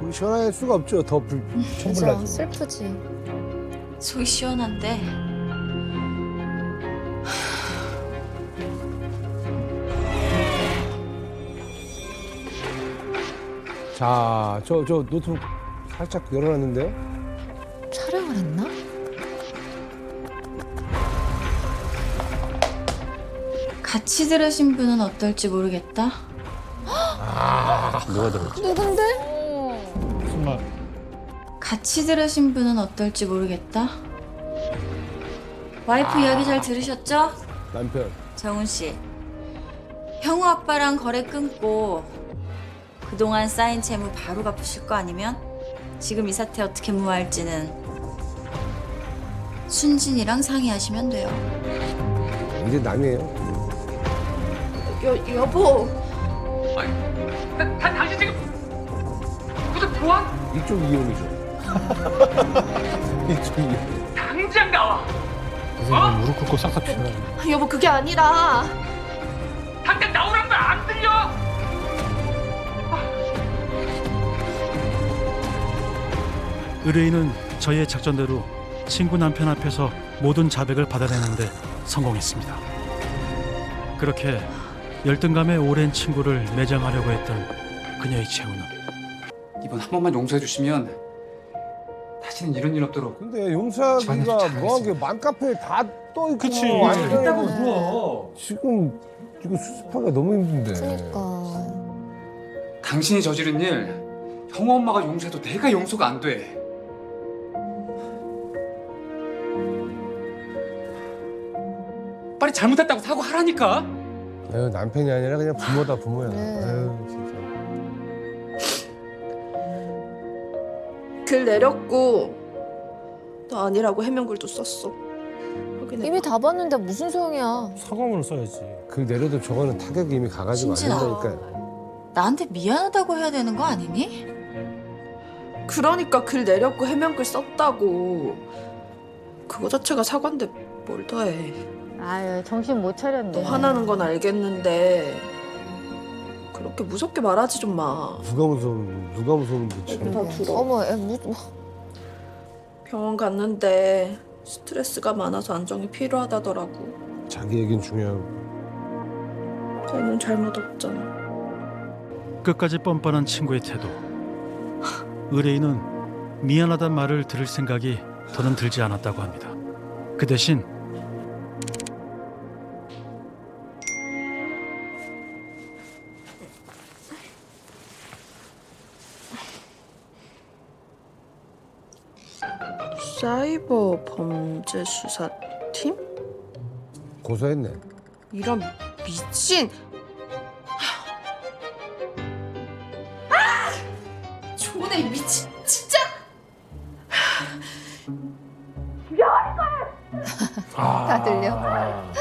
속이 시원할 수가 없죠. 더 그죠, 천불나죠. 슬프지. 속이 시원한데 자, 저 노트북 살짝 열어놨는데요. 촬영을 했나? 같이 들으신 분은 어떨지 모르겠다. 뭐가 들었지? 누군데? 무슨 말? 같이 들으신 분은 어떨지 모르겠다. 와이프 이야기 잘 들으셨죠? 남편. 정훈 씨. 형우 아빠랑 거래 끊고 그동안 쌓인 채무 바로 갚으실 거 아니면 지금 이 사태 어떻게 무마할지는 순진이랑 상의하시면 돼요. 이제 남이에요. 여보. 당신 지금 무슨 보안? 이쪽 이용이죠. 이쪽 이용. 당장 나와. 선생님 무릎 꿇고 싹싹 피워요. 여보 그게 아니라 당장 나오란 말 안 들려? 의뢰인은 저희의 작전대로 친구 남편 앞에서 모든 자백을 받아내는데 성공했습니다. 그렇게 열등감에 오랜 친구를 매장하려고 했던 그녀의 최후는 이번 한 번만 용서해 주시면 다시는 이런 일 없도록. 근데 용서하기가 뭐하게 맘카페에 다 떠있고. 그치. 있다고 누워. 지금 이거 수습하기가 너무 힘든데. 그러니까. 당신이 저지른 일 형우 엄마가 용서해도 내가 용서가 안 돼. 빨리 잘못했다고 사과하라니까. 아유, 남편이 아니라 그냥 부모다 부모야. 네. 아유, 진짜. 글 내렸고 너 아니라고 해명글도 썼어. 이미 다 봤는데 무슨 소용이야. 사과문을 써야지. 글 내려도 저거는 타격이 이미 가가지고 안 신진아. 된다니까. 나한테 미안하다고 해야 되는 거 아니니? 그러니까 글 내렸고 해명글 썼다고. 그거 자체가 사과인데 뭘 더해. 아유 정신 못 차렸네. 너 화나는 건 알겠는데 그럼 그렇게 무섭게 말하지 좀 마. 누가 무서운데 참. 다 들어. 어머, 병원 갔는데 스트레스가 많아서 안정이 필요하다더라고. 자기 얘긴 중요하고. 쟤는 잘못 없잖아. 끝까지 뻔뻔한 친구의 태도. 의뢰인은 미안하단 말을 들을 생각이 더는 들지 않았다고 합니다. 그 대신 사이버 범죄 수사팀? 고소했네. 이런 미친. 좋네, 미친, 진짜. 다 들려.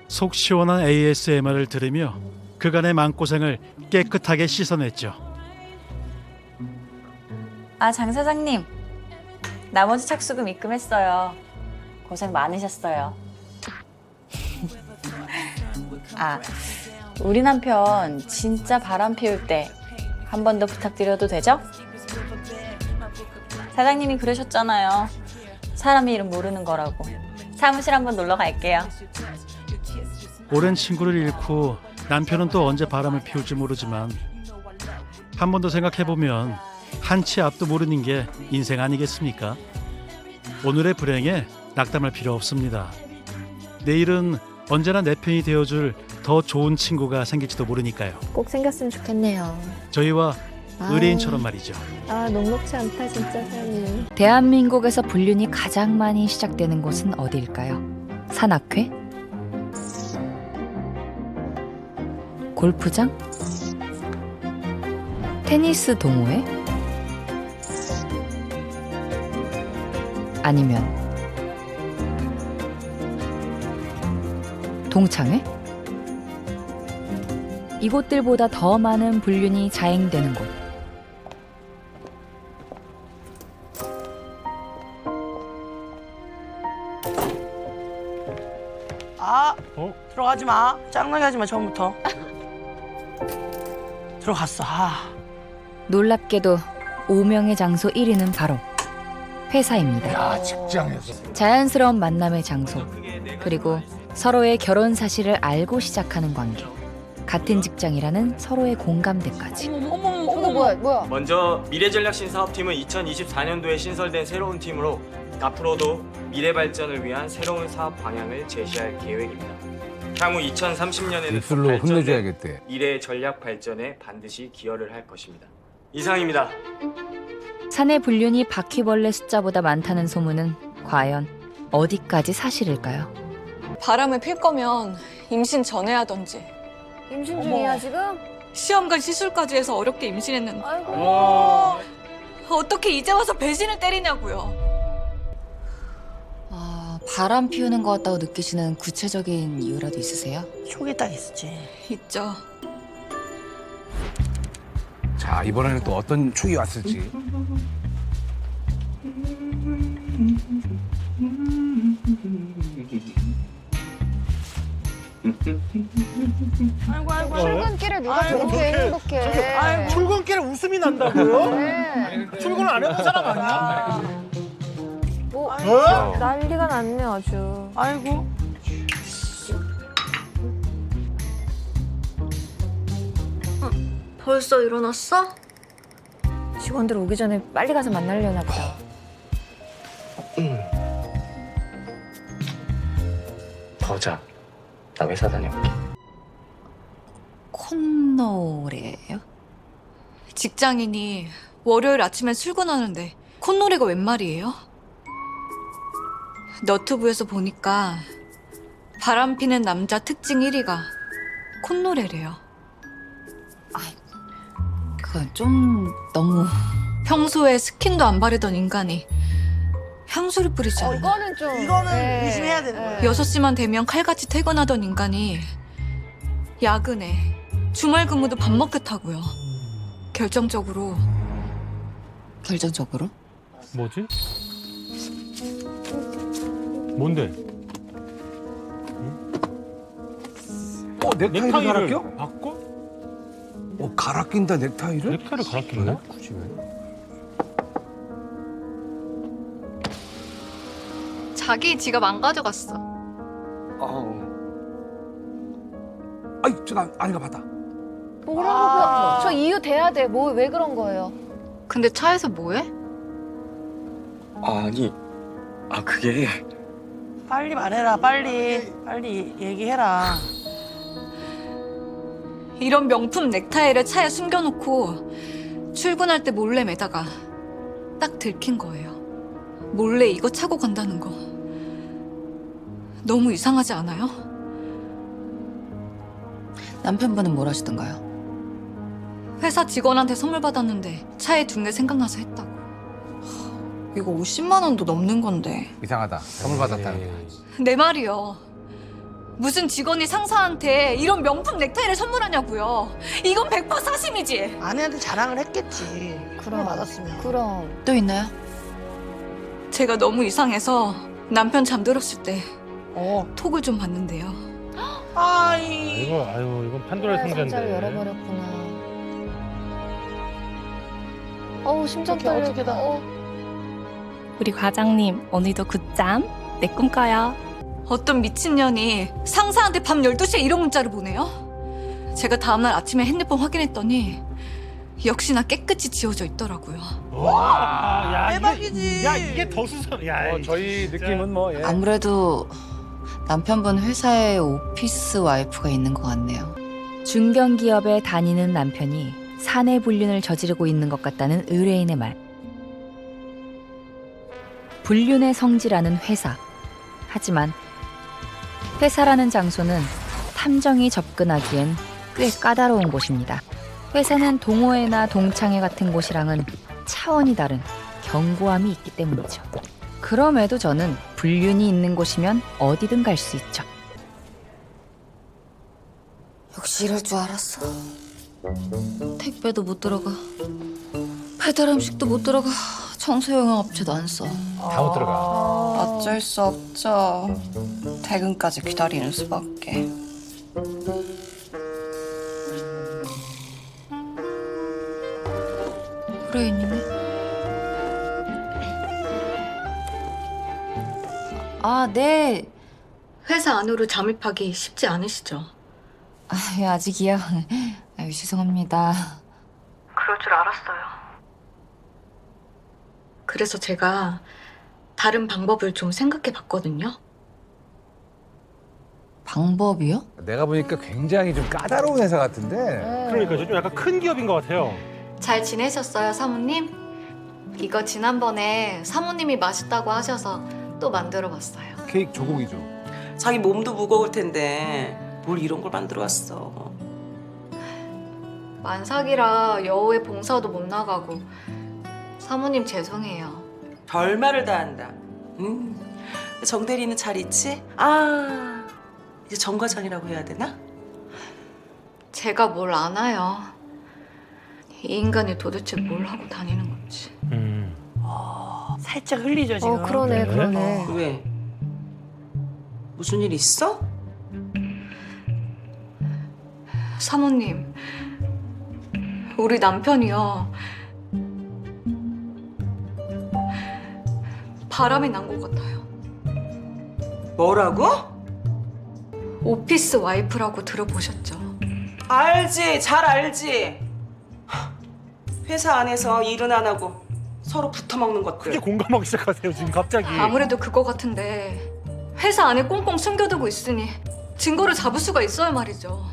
속 시원한 ASMR을 들으며 그간의 마음고생을 깨끗하게 씻어냈죠. 아, 장 사장님. 나머지 착수금 입금했어요. 고생 많으셨어요. 아, 우리 남편 진짜 바람 피울 때 한 번 더 부탁드려도 되죠? 사장님이 그러셨잖아요. 사람 이름 모르는 거라고. 사무실 한번 놀러 갈게요. 오랜 친구를 잃고 남편은 또 언제 바람을 피울지 모르지만 한 번 더 생각해보면 한치 앞도 모르는 게 인생 아니겠습니까? 오늘의 불행에 낙담할 필요 없습니다. 내일은 언제나 내 편이 되어줄 더 좋은 친구가 생길지도 모르니까요. 꼭 생겼으면 좋겠네요. 저희와 의뢰인처럼 말이죠. 아, 녹록치 않다, 진짜 삶이. 대한민국에서 불륜이 가장 많이 시작되는 곳은 어디일까요? 산악회? 골프장? 테니스 동호회? 아니면 동창회? 이곳들보다 더 많은 불륜이 자행되는 곳. 아, 들어가지 마. 짱나게 하지 마, 처음부터. 들어갔어. 놀랍게도 오명의 장소 1위는 바로 회사입니다. 야, 직장에서. 자연스러운 만남의 장소, 그리고 서로의 결혼 사실을 알고 시작하는 관계. 같은 직장이라는 서로의 공감대까지. 이거 뭐야? 먼저 미래전략신 사업팀은 2024년도에 신설된 새로운 팀으로 앞으로도 미래 발전을 위한 새로운 사업 방향을 제시할 계획입니다. 향후 2030년에는 입술로 혼내줘야겠대. 미래 전략 발전에 반드시 기여를 할 것입니다. 이상입니다. 사내 불륜이 바퀴벌레 숫자보다 많다는 소문은 과연 어디까지 사실일까요? 바람을 필 거면 임신 전에 하던지. 임신 중이야, 지금? 시험관 시술까지 해서 어렵게 임신했는데. 어떻게 이제 와서 배신을 때리냐고요. 바람 피우는 것 같다고 느끼시는 구체적인 이유라도 있으세요? 촉이 딱 있었지. 있죠. 자, 이번에는 또 어떤 촉이 왔을지. 아이고. 출근길에 누가 저렇게 행복해. 아이고, 출근길에 웃음이 난다고요? 네. 출근을 안 해본 사람 아니야? 난리가 났네, 아주. 아이고. 벌써 일어났어? 직원들 오기 전에 빨리 가서 만나려나 보다. 거자, 나 회사 다녀올게. 콧노래예요? 직장인이 월요일 아침에 출근하는데 콧노래가 웬 말이에요? 너튜브에서 보니까 바람 피는 남자 특징 1위가 콧노래래요. 그건 좀 너무... 평소에 스킨도 안 바르던 인간이 향수를 뿌리잖아요. 이거는 좀... 이거는 의심해야 되는 거야. 6시만 되면 칼같이 퇴근하던 인간이 야근에 주말 근무도 밥 먹겠다고요. 결정적으로 뭐지? 뭔데? 넥타이를 갈아 껴? 바꿔? 갈아 낀다 넥타이를? 넥타이를 갈아 끼네? 굳이 왜? 자기 지갑 안 가져갔어. 아이 저 아이가 받아. 뭐라고? 저 이유 돼야 돼. 뭐 왜 그런 거예요? 근데 차에서 뭐해? 아니, 그게 빨리 말해라, 빨리 얘기해라. 이런 명품 넥타이를 차에 숨겨놓고 출근할 때 몰래 매다가 딱 들킨 거예요. 몰래 이거 차고 간다는 거. 너무 이상하지 않아요? 남편분은 뭘 하시던가요? 회사 직원한테 선물 받았는데 차에 둔 게 생각나서 했다고. 이거 50만 원도 넘는 건데. 이상하다. 선물 받았다는 게. 내 말이요. 무슨 직원이 상사한테 이런 명품 넥타이를 선물하냐고요. 이건 100% 사심이지. 아내한테 자랑을 했겠지. 그럼 받았으면. 그럼 또 있나요? 제가 너무 이상해서 남편 잠들었을 때 톡을 좀 봤는데요. 이건 판도라의 상자를 상자인데. 열어버렸구나. 어우 심장 떨려. 우리 과장님 오늘도 굿잠 내 꿈꿔요. 어떤 미친년이 상사한테 밤 12시에 이런 문자를 보내요? 제가 다음날 아침에 핸드폰 확인했더니 역시나 깨끗이 지워져 있더라고요. 와, 대박이지. 이게 더 수상. 저희 느낌은 뭐 예. 아무래도 남편분 회사에 오피스 와이프가 있는 것 같네요. 중견기업에 다니는 남편이 사내 불륜을 저지르고 있는 것 같다는 의뢰인의 말. 불륜의 성지라는 회사. 하지만 회사라는 장소는 탐정이 접근하기엔 꽤 까다로운 곳입니다. 회사는 동호회나 동창회 같은 곳이랑은 차원이 다른 견고함이 있기 때문이죠. 그럼에도 저는 불륜이 있는 곳이면 어디든 갈 수 있죠. 역시 이럴 줄 알았어. 택배도 못 들어가. 배달 음식도 못 들어가. 청소용업체도 안 써. 다 못 들어가. 어쩔 수 없죠. 퇴근까지 기다리는 수밖에. 프레이님이? 네. 회사 안으로 잠입하기 쉽지 않으시죠? 아직이요. 죄송합니다. 그럴 줄 알았어요. 그래서 제가 다른 방법을 좀 생각해 봤거든요. 방법이요? 내가 보니까 굉장히 좀 까다로운 회사 같은데. 그러니까 좀 약간 큰 기업인 것 같아요. 잘 지내셨어요, 사모님? 이거 지난번에 사모님이 맛있다고 하셔서 또 만들어 봤어요. 케이크 조곡이죠. 자기 몸도 무거울 텐데 뭘 이런 걸 만들어 왔어. 만삭이라 여우의 봉사도 못 나가고 사모님 죄송해요. 별말을 다 한다. 정 대리는 잘 있지? 이제 정 과장이라고 해야 되나? 제가 뭘 아나요? 이 인간이 도대체 뭘 하고 다니는 건지. 살짝 흘리죠 지금. 그러네. 왜? 무슨 일 있어? 사모님, 우리 남편이요. 바람이 난 것 같아요. 뭐라고? 오피스 와이프라고 들어보셨죠? 알지, 잘 알지. 회사 안에서 일은 안 하고 서로 붙어먹는 것들. 크게 공감하기 시작하세요 지금 갑자기. 아무래도 그거 같은데 회사 안에 꽁꽁 숨겨두고 있으니 증거를 잡을 수가 있어야 말이죠.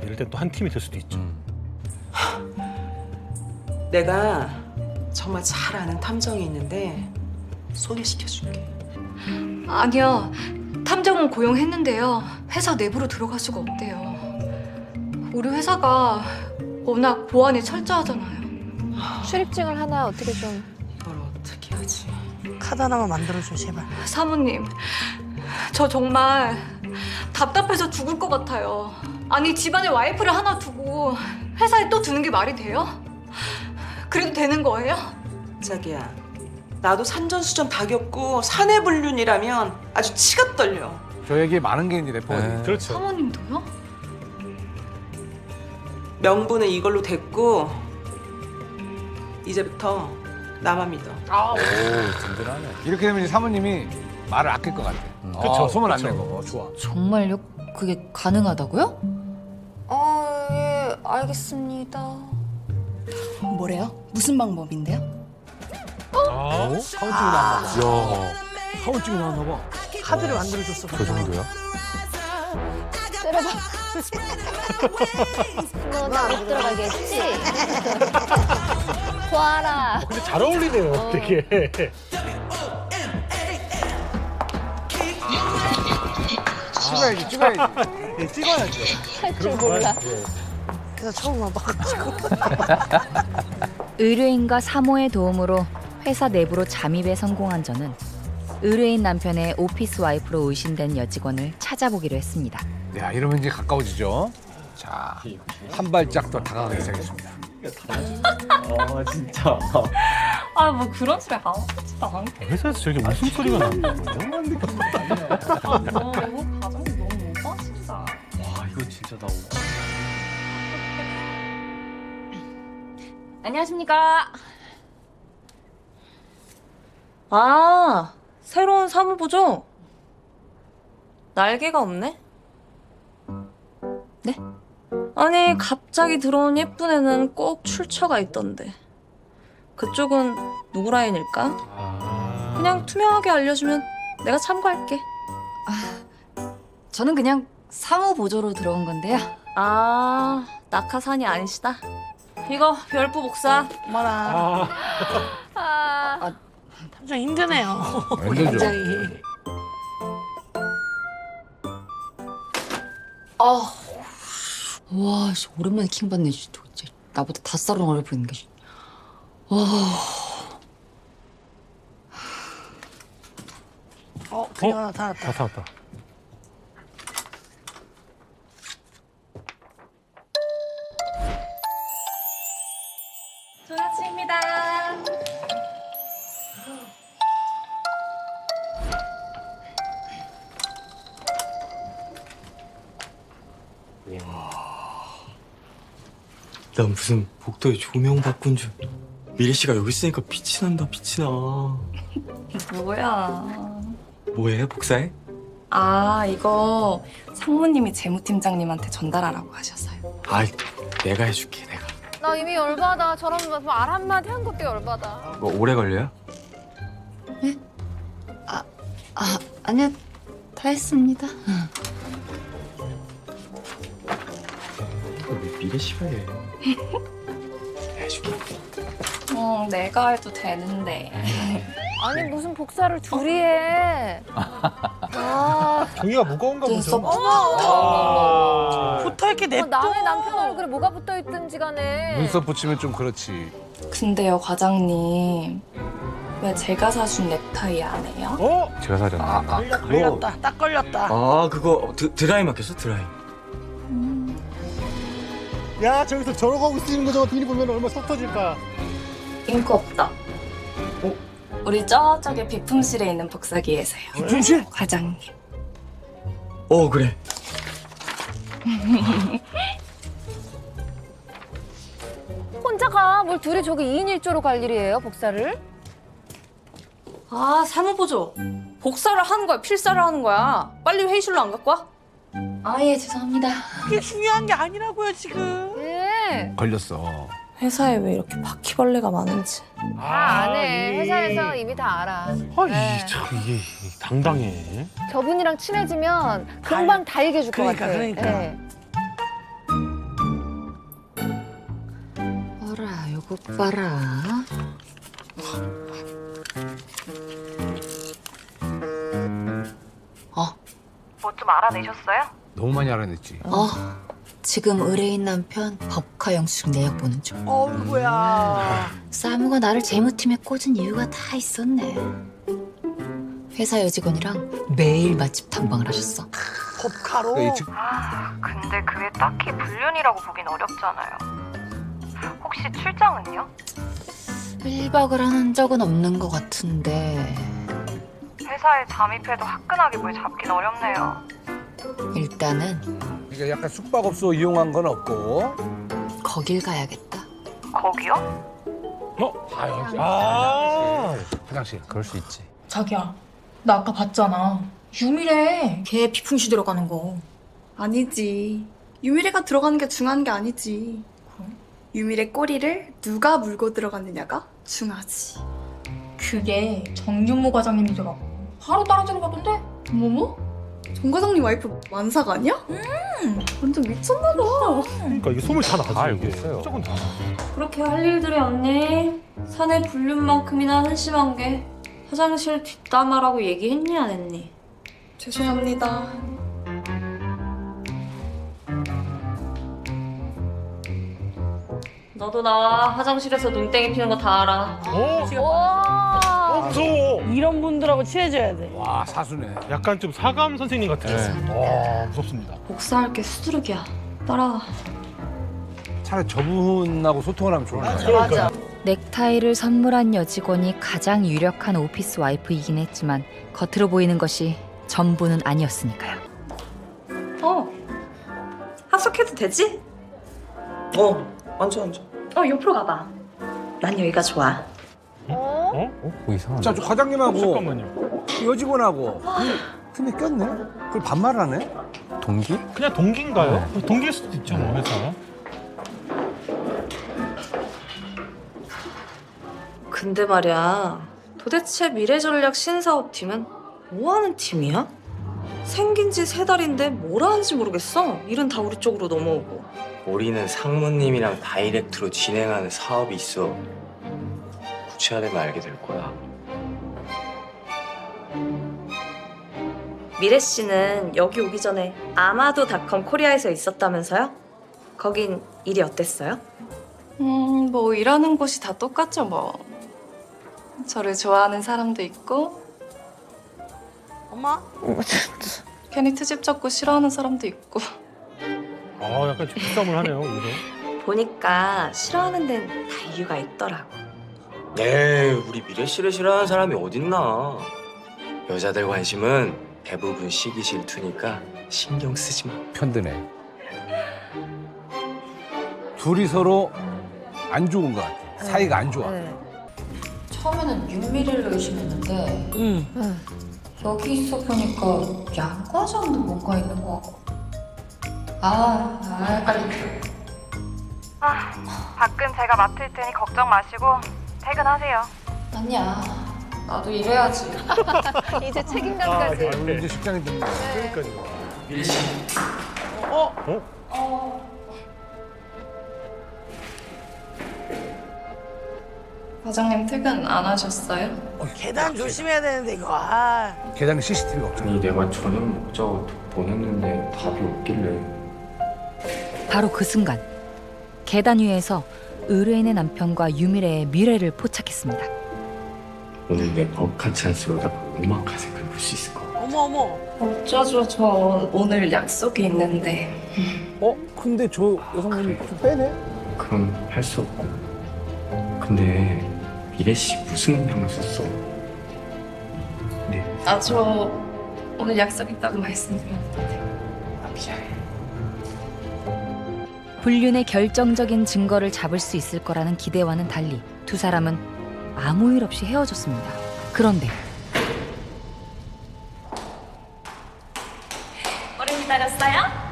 이럴 땐 또 한 팀이 될 수도 있죠. 내가 정말 잘 아는 탐정이 있는데 소개시켜줄게. 아니요, 탐정은 고용했는데요. 회사 내부로 들어갈 수가 없대요. 우리 회사가 워낙 보안이 철저하잖아요. 출입증을 하나 어떻게 좀. 이걸 어떻게 하지? 카드 하나만 만들어줘 제발. 사모님, 저 정말 답답해서 죽을 것 같아요. 아니, 집안에 와이프를 하나 두고 회사에 또 두는 게 말이 돼요? 그래도 되는 거예요? 자기야, 나도 산전수전 다 겪고 사내불륜이라면 아주 치가 떨려. 저에게 많은 게 이제 래퍼가 돼. 그렇죠. 사모님도요? 명분은 이걸로 됐고 이제부터 나만 믿어. 오, 든든하네. 이렇게 되면 이제 사모님이 말을 아낄 것 같아. 그쵸, 소문 안 그쵸. 내고. 좋아. 정말요? 그게 가능하다고요? 예, 알겠습니다. 뭐래요? 무슨 방법인데요? 사원증이 나왔나 봐. 야, 사원증이 나왔나 봐. 카드를 만들어줬어. 그 정도야? 때려봐. 너나못 들어가겠지? 보아라. 근데 잘 어울리네요, 되게. 찍어야지, 찍어야지. 예, 찍어야죠. 할 줄 몰라. 그래서 처음 와봐가지고. 의뢰인과 사모의 도움으로 회사 내부로 잠입에 성공한 저는 의뢰인 남편의 오피스 와이프로 의심된 여직원을 찾아보기로 했습니다. 야, 이러면 이제 가까워지죠. 자, 한 발짝 더 다가가기 시작했습니다. 진짜. 아, 뭐 그런 소리 안 하지도 않게. 회사에서 저게 무슨 소리가 나는 거예요? 아, 너 이거 가정이 너무 오바시다. 와, 이거 진짜 나 안녕하십니까. 아, 새로운 사무보죠? 날개가 없네? 네? 아니, 갑자기 들어온 예쁜 애는 꼭 출처가 있던데. 그쪽은 누구 라인일까? 그냥 투명하게 알려주면 내가 참고할게. 저는 그냥 사무보조로 들어온 건데요. 아, 낙하산이 아니시다. 이거 별부 복사. 어머나. 탐정 힘드네요. 힘들죠. 굉장히. 와, 씨, 오랜만에 킹받네. 진짜 나보다 5살은 어려 보이는 게. 와. 그냥 하나 다 왔다. 다 사왔다. 좋은 아침입니다. 난 무슨 복도에 조명 바꾼 줄. 미래 씨가 여기 있으니까 빛이 난다, 빛이 나. 뭐야. 뭐해, 복사해? 아, 이거 상무님이 재무팀장님한테 전달하라고 하셔서요. 아이, 내가 해줄게, 내가. 나 이미 열받아. 저런 말 한마디 한 것도 열받아. 뭐 오래 걸려요? 아니요. 다 했습니다. 왜 미래 씨가 해? 해줄게. 내가 해도 되는데. 아니 무슨 복사를 둘이 해. 종이가 무거운가 보죠. 붙어있게 냅둬. 남의 남편 얼굴에 뭐가 붙어 있든지 간에. 눈썹 붙이면 좀 그렇지. 근데요, 과장님. 왜 제가 사준 넥타이 안 해요? 제가 사줬나? 걸렸다. 딱 걸렸다. 아, 그거 드라이 맡겼어, 드라이. 야, 저기서 저러고 하고 쓰는 거 저거 비니 보면 얼마나 속 터질까. 잉크 없다. 우리 저쪽에 비품실에 있는 복사기에서요. 비품실? 과장님. 그래. 혼자 가. 뭘 둘이 저기 2인 1조로 갈 일이에요 복사를? 아, 사무보조. 복사를 하는 거야, 필사를 하는 거야. 빨리 회의실로 안 갖고 와? 아, 예, 죄송합니다. 그게 중요한 게 아니라고요, 지금. 예. 걸렸어. 회사에 왜 이렇게 바퀴벌레가 많은지. 다 안 해. 회사에서 이미 다 알아. 네. 참 이게 당당해. 저분이랑 친해지면 금방 다 얘기해 줄 것 그러니까, 같아. 그러니까. 네. 봐라, 요거 봐라. 뭐 좀 알아내셨어요? 너무 많이 알아냈지. 지금 의뢰인 남편 법카 영수증 내역 보는 중. 어이구야. 사무가 나를 재무팀에 꽂은 이유가 다 있었네. 회사 여직원이랑 매일 맛집 탐방을 하셨어. 법카로. 근데 그게 딱히 불륜이라고 보긴 어렵잖아요. 혹시 출장은요? 1박을 한 적은 없는 것 같은데 회사에 잠입해도 화끈하게 뭘 잡긴 어렵네요. 일단은 그러니까 약간 숙박업소 이용한 건 없고 거길 가야겠다. 거기요? 화장실. 그럴 수 있지. 자기야, 나 아까 봤잖아. 유미래. 걔 비품시 들어가는 거. 아니지. 유미래가 들어가는 게 중요한 게 아니지. 유미래 꼬리를 누가 물고 들어갔느냐가 중요하지. 그게 정윤모 과장님이더라고. 바로 따라 들어가던데? 어머머? 정 과장님 와이프 만사가 아니야? 완전 미쳤나 봐. 그러니까 이게 소문 다 나지. 알고 있어요. 무조건 다. 그렇게 할 일들이 없니? 사내 불륜만큼이나 한심한 게 화장실 뒷담화라고 얘기했니 안 했니? 죄송합니다. 너도 나와. 화장실에서 눈땡이 피는 거 다 알아. 무서워. 이런 분들하고 친해져야 돼. 와 사수네. 약간 좀 사감 선생님 같아요. 무섭습니다. 복사할 게 수두룩이야. 따라와. 차라리 저분하고 소통을 하면 좋을 것 같아요. 맞아. 넥타이를 선물한 여직원이 가장 유력한 오피스 와이프이긴 했지만 겉으로 보이는 것이 전부는 아니었으니까요. 합석해도 되지? 앉아. 옆으로 가봐. 난 여기가 좋아. 뭐 이상하네. 자, 저 과장님하고 잠깐만요. 여직원하고 근데 꼈네? 그걸 반말을 하네? 동기? 그냥 동기인가요? 동기일 수도 있죠, 뭐, 회사. 근데 말이야, 도대체 미래전략 신사업팀은 뭐하는 팀이야? 생긴 지 3달인데 뭘 하는지 모르겠어. 일은 다 우리 쪽으로 넘어오고. 우리는 상무님이랑 다이렉트로 진행하는 사업이 있어. 구체화되면 알게 될 거야. 미래 씨는 여기 오기 전에 아마도닷컴 코리아에서 있었다면서요? 거긴 일이 어땠어요? 뭐 일하는 곳이 다 똑같죠 뭐. 저를 좋아하는 사람도 있고 엄마? 괜히 트집 잡고 싫어하는 사람도 있고. 약간 직감을 하네요, 여기서. 보니까 싫어하는 데는 다 이유가 있더라고. 우리 미래 씨를 싫어하는 사람이 어딨나? 여자들 관심은 대부분 시기 질투니까 신경 쓰지 마. 편드네. 둘이 서로 안 좋은 것 같아. 사이가 안 좋아. 처음에는 윤미래를 의심했는데 여기 있어 보니까 양 과장도 뭔가 있는 것 같고. 빨리. 밖은 제가 맡을 테니 걱정 마시고 퇴근하세요. 아니야, 나도 일해야지. 이제 책임감까지. 우리 이제 직장이 됐네. 그러니까요. 미래 씨. 과장님 퇴근 안 하셨어요? 계단 조심해야 되는데 이거. 계단에 CCTV가 없잖아. 아니 내가 저녁 먹자고 보냈는데 답이 없길래. 바로 그 순간 계단 위에서 의뢰인의 남편과 유미래의 미래를 포착했습니다. 오늘 내 법카 찬스로다 오마카세 긁을 수 있을 것 같아. 어머. 어쩌죠, 저 오늘 약속이 있는데. 근데 저 여성분이 좀 빼네? 그건 할 수 없고. 근데 미래 씨 무슨 향수 써? 저 오늘 약속 있다고 말씀드렸는데. 미안해. 불륜의 결정적인 증거를 잡을 수 있을 거라는 기대와는 달리 두 사람은 아무 일 없이 헤어졌습니다. 그런데 오래 기다렸어요?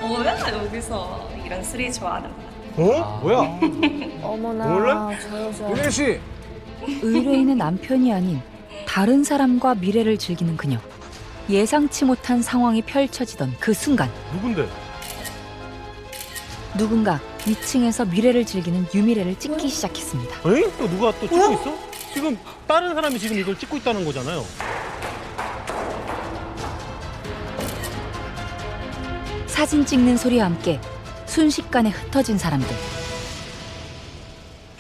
뭐야 여기서 이런 술이 좋아하는 거야. 뭐야? 어머나, 몰라? 저 여자. 유미래 씨! 의뢰인의 남편이 아닌 다른 사람과 미래를 즐기는 그녀. 예상치 못한 상황이 펼쳐지던 그 순간 누군데? 누군가 위층에서 미래를 즐기는 유미래를 찍기 시작했습니다. 에이? 또 누가 또 찍고 있어? 지금 다른 사람이 지금 이걸 찍고 있다는 거잖아요. 사진 찍는 소리와 함께 순식간에 흩어진 사람들.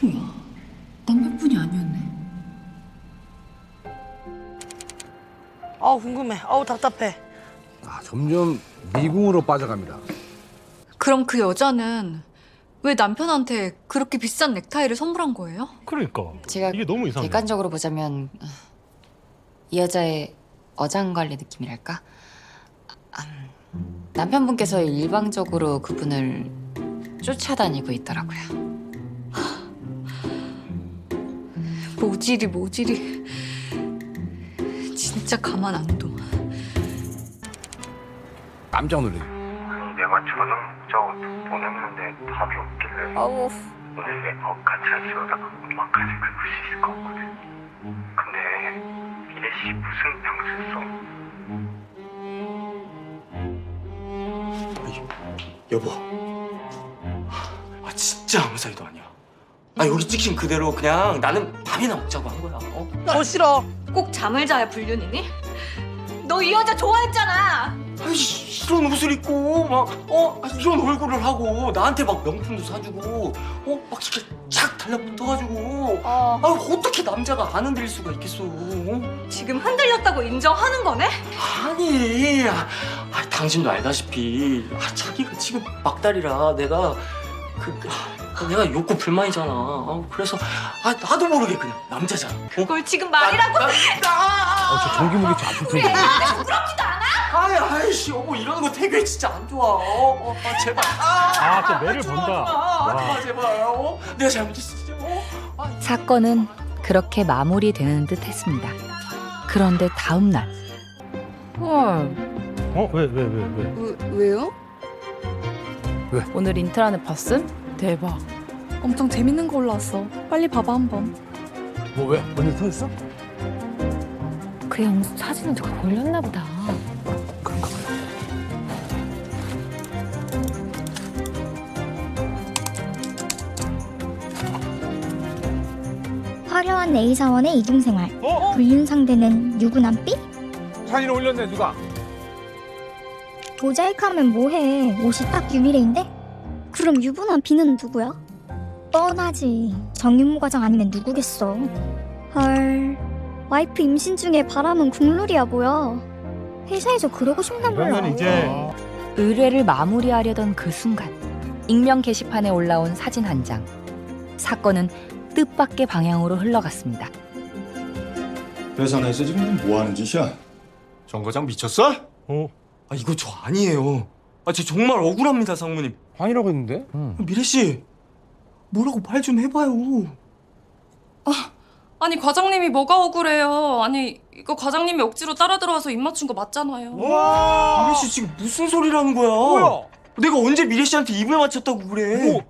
뭐야, 남편분이 아니었네. 궁금해. 답답해. 점점 미궁으로 빠져갑니다. 그럼 그 여자는 왜 남편한테 그렇게 비싼 넥타이를 선물한 거예요? 그러니까. 제가 이게 너무 이상해. 객관적으로 보자면 이 여자의 어장관리 느낌이랄까? 남편분께서 일방적으로 그분을 쫓아다니고 있더라고요. 모질이 진짜 가만 안 둬. 깜짝 놀래. 내가 저녁 보냈는데 답이 없길래 어우. 오늘 내 법 같이 지어다가 엄마까지 긁을 수 있을 것 같거든. 근데 미래 씨 무슨 병 썼어? 여보. 아 진짜 아무 사이도 아니야. 아 여기 찍힌 그대로 그냥 나는 밥이나 먹자고 한 거야. 더 싫어. 꼭 잠을 자야 불륜이니? 너 이 여자 좋아했잖아. 이런 옷을 입고 막 이런 얼굴을 하고 나한테 막 명품도 사주고 막 이렇게 착 달라붙어가지고 어떻게 남자가 안 흔들릴 수가 있겠어? 지금 흔들렸다고 인정하는 거네? 아니, 당신도 알다시피 자기가 지금 막달이라 내가 내가 욕구 불만이잖아. 그래서 나도 모르게 그냥 남자잖아. 그걸 지금 말이라고? 저 전기무기 저 아플 텐데. 부끄럽지도 않아? 아이씨 여보 이러는 거 되게 진짜 안 좋아. 제발. 진짜 매를 본다. 하지마 제발. 내가 잘못했어 진짜. 사건은 그렇게 마무리되는 듯 했습니다. 그런데 다음 날. 왜요? 오늘 인트라넷 봤음? 대박. 엄청 재밌는 거 올라왔어. 빨리 봐봐 한번. 뭐 왜? 언니 터졌어? 그 형 사진은 저거 올렸나 보다. 화려한 A사원의 이중생활. 불륜 상대는 유부남 B? 사진 올렸네 누가? 모자이크하면 뭐해. 옷이 딱 유미래인데? 그럼 유부남 B는 누구야? 뻔하지. 정윤모 과장 아니면 누구겠어. 헐. 와이프 임신 중에 바람은 국룰이야 뭐야. 회사에서 그러고 싶나 몰라. 의뢰를 마무리하려던 그 순간 익명 게시판에 올라온 사진 한 장. 사건은 뜻밖의 방향으로 흘러갔습니다. 회사 내에서 지금 뭐 하는 짓이야? 정 과장 미쳤어? 이거 저 아니에요. 저 정말 억울합니다 상무님. 아니라고 했는데? 미래 씨 뭐라고 말 좀 해봐요. 아니 과장님이 뭐가 억울해요. 아니 이거 과장님이 억지로 따라 들어와서 입 맞춘 거 맞잖아요. 미래 씨 지금 무슨 소리라는 거야? 뭐야? 내가 언제 미래 씨한테 입을 맞췄다고 그래?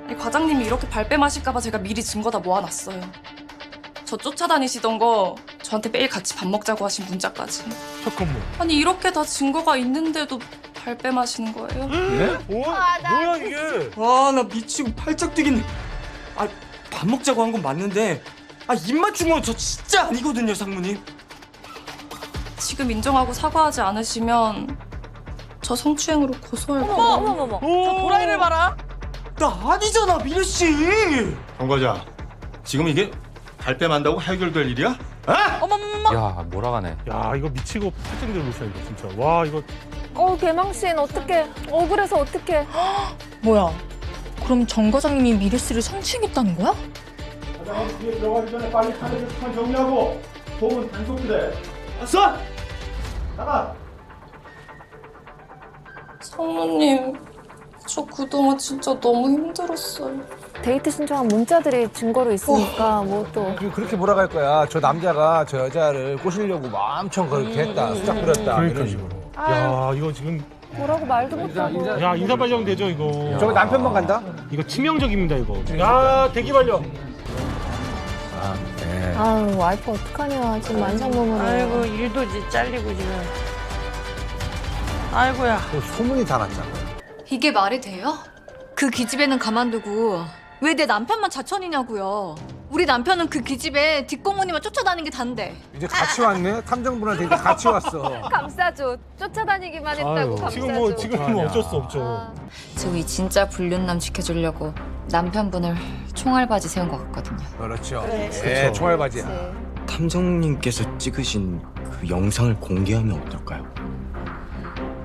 아니, 과장님이 이렇게 발뺌하실까봐 제가 미리 증거 다 모아놨어요. 저 쫓아다니시던 거 저한테 매일 같이 밥 먹자고 하신 문자까지. 잠깐만. 아니 이렇게 다 증거가 있는데도 발뺌하시는 거예요? 예? 뭐야 이게? 나 미치고 팔짝 뛰겠네. 밥 먹자고 한 건 맞는데 입 맞춘 건 저 진짜 아니거든요 상무님. 지금 인정하고 사과하지 않으시면 저 성추행으로 고소할 거예요. 어머머머. 저 도라이를 봐라. 나 아니잖아 미래 씨. 정 과장, 지금 이게 발뺌한다고 해결될 일이야? 어머머머. 야 몰아가네. 야 이거 미치고 팔짱 들고 있어 이거 진짜. 와 이거. 개망신 어떡해. 억울해서 어떡해. 뭐야? 그럼 정 과장님이 미래 씨를 성추행했다는 거야? 과장님 뒤에 들어가기 전에 빨리 카드 게시판 정리하고 소문 단속부대. 왔어? 나가. 성모님, 저 그동안 진짜 너무 힘들었어요. 데이트 신청한 문자들이 증거로 있으니까 뭐 또. 그렇게 몰아갈 거야. 저 남자가 저 여자를 꼬시려고 엄청 그렇게 했다. 수작 부렸다. 이런 식으로. 야 이거 지금. 뭐라고 말도 못하고. 야 인사 발령 되죠 이거. 저거 남편만 간다? 이거 치명적입니다 이거. 야 대기 발령. 네. 아유 와이프 어떡하냐 지금 만상범으로. 아이고 일도 잘리고 지금. 아이고야. 소문이 다 났잖아. 이게 말이 돼요? 그 기집애는 가만두고 왜 내 남편만 자천이냐고요. 우리 남편은 그 기집애 뒷공무니만 쫓아다니는 게 단데. 이제 같이 왔네? 탐정분한테 같이 왔어. 감싸줘. 쫓아다니기만 했다고 감싸줘. 지금 뭐 어쩔 수 없죠. 저기 진짜 불륜남 지켜주려고 남편분을 총알바지 세운 것 같거든요. 그렇죠. 그래. 네, 총알바지야. 탐정님께서 찍으신 그 영상을 공개하면 어떨까요?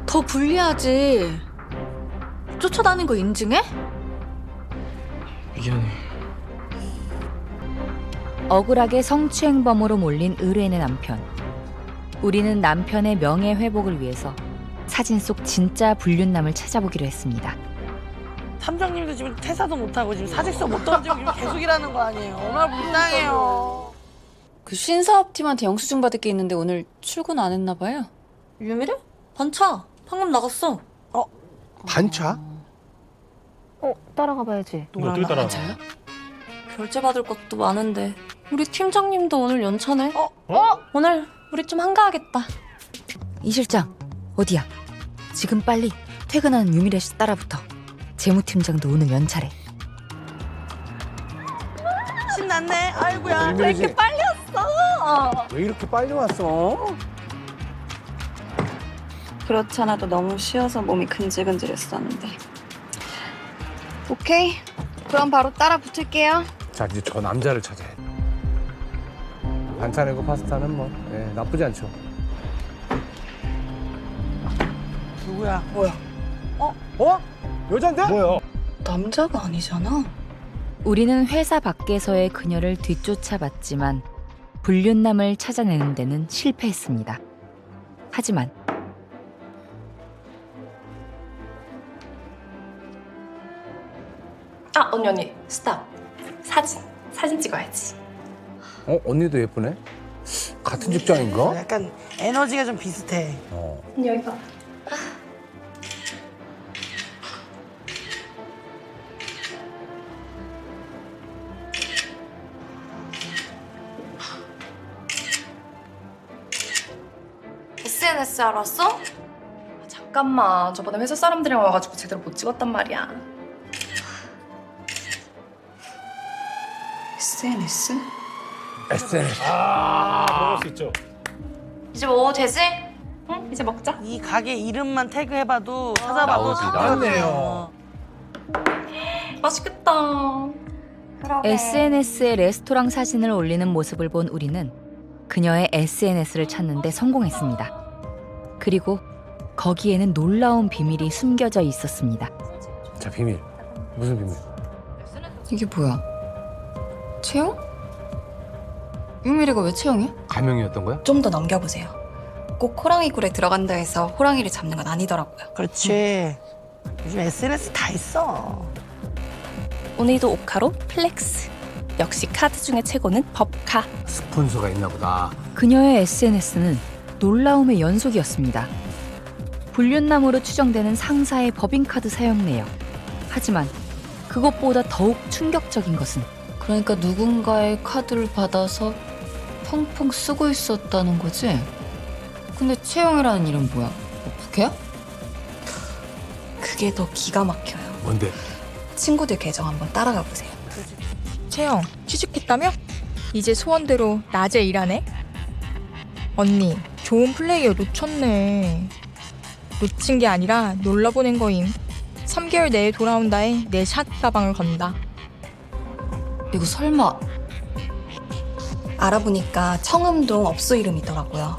더 불리하지. 쫓아다니는 거 인증해? 미안해. 억울하게 성추행범으로 몰린 의뢰인의 남편. 우리는 남편의 명예 회복을 위해서 사진 속 진짜 불륜남을 찾아보기로 했습니다. 탐정님도 지금 퇴사도 못하고 지금 사직서 못 던지고 지금 계속 일하는 거 아니에요. 얼마나 불쌍해요. 그 신사업팀한테 영수증 받을 게 있는데 오늘 출근 안 했나 봐요. 유미래? 반차. 방금 나갔어. 반차? 따라가 봐야지. 어떻게 따라가? 결제 받을 것도 많은데 우리 팀장님도 오늘 연차네. 어? 오늘 우리 좀 한가하겠다. 이 실장, 어디야? 지금 빨리 퇴근하는 유미래 씨 따라붙어. 재무팀장도 오늘 연차래. 신났네. 아이고야. 왜 이렇게 빨리 왔어? 왜 이렇게 빨리 왔어? 그렇지 않아도 너무 쉬어서 몸이 근질근질했었는데. 오케이. 그럼 바로 따라 붙을게요. 자, 이제 저 남자를 찾아야 돼. 반찬이고 파스타는 뭐 나쁘지 않죠. 누구야? 뭐야? 여잔데? 뭐야? 남자가 아니잖아. 우리는 회사 밖에서의 그녀를 뒤쫓아봤지만 불륜남을 찾아내는 데는 실패했습니다. 하지만 언니 스탑. 사진 찍어야지. 언니도 예쁘네. 같은 직장인가? 약간 에너지가 좀 비슷해. 여기 봐. SNS 하러 왔어? 잠깐만, 저번에 회사 사람들이랑 와가지고 제대로 못 찍었단 말이야. SNS? SNS. 먹을 수 있죠. 이제 먹어도 되지? 응? 이제 먹자. 이 가게 이름만 태그해봐도 찾아봐도 나왔네요. 맛있겠다. SNS에 레스토랑 사진을 올리는 모습을 본 우리는 그녀의 SNS를 찾는데 성공했습니다. 그리고 거기에는 놀라운 비밀이 숨겨져 있었습니다. 자, 비밀. 무슨 비밀? 이게 뭐야? 채영? 유미래가 왜 채영이야? 가명이었던 거야? 좀 더 넘겨보세요. 꼭 호랑이 굴에 들어간다 해서 호랑이를 잡는 건 아니더라고요. 그렇지. 요즘 SNS 다 있어. 오늘도 오카로 플렉스. 역시 카드 중에 최고는 법카. 스폰서가 있나 보다. 그녀의 SNS는 놀라움의 연속이었습니다. 불륜남으로 추정되는 상사의 법인카드 사용 내역. 하지만 그것보다 더욱 충격적인 것은 그러니까 누군가의 카드를 받아서 펑펑 쓰고 있었다는 거지? 근데 채영이라는 이름 뭐야? 부캐야? 그게 더 기가 막혀요. 뭔데? 친구들 계정 한번 따라가 보세요. 채영, 취직했다며? 이제 소원대로 낮에 일하네? 언니, 좋은 플레이어 놓쳤네. 놓친 게 아니라 놀러보낸 거임. 3개월 내에 돌아온다에 내 샷 가방을 건다. 이거 설마 알아보니까 청음동 업소 이름이더라고요.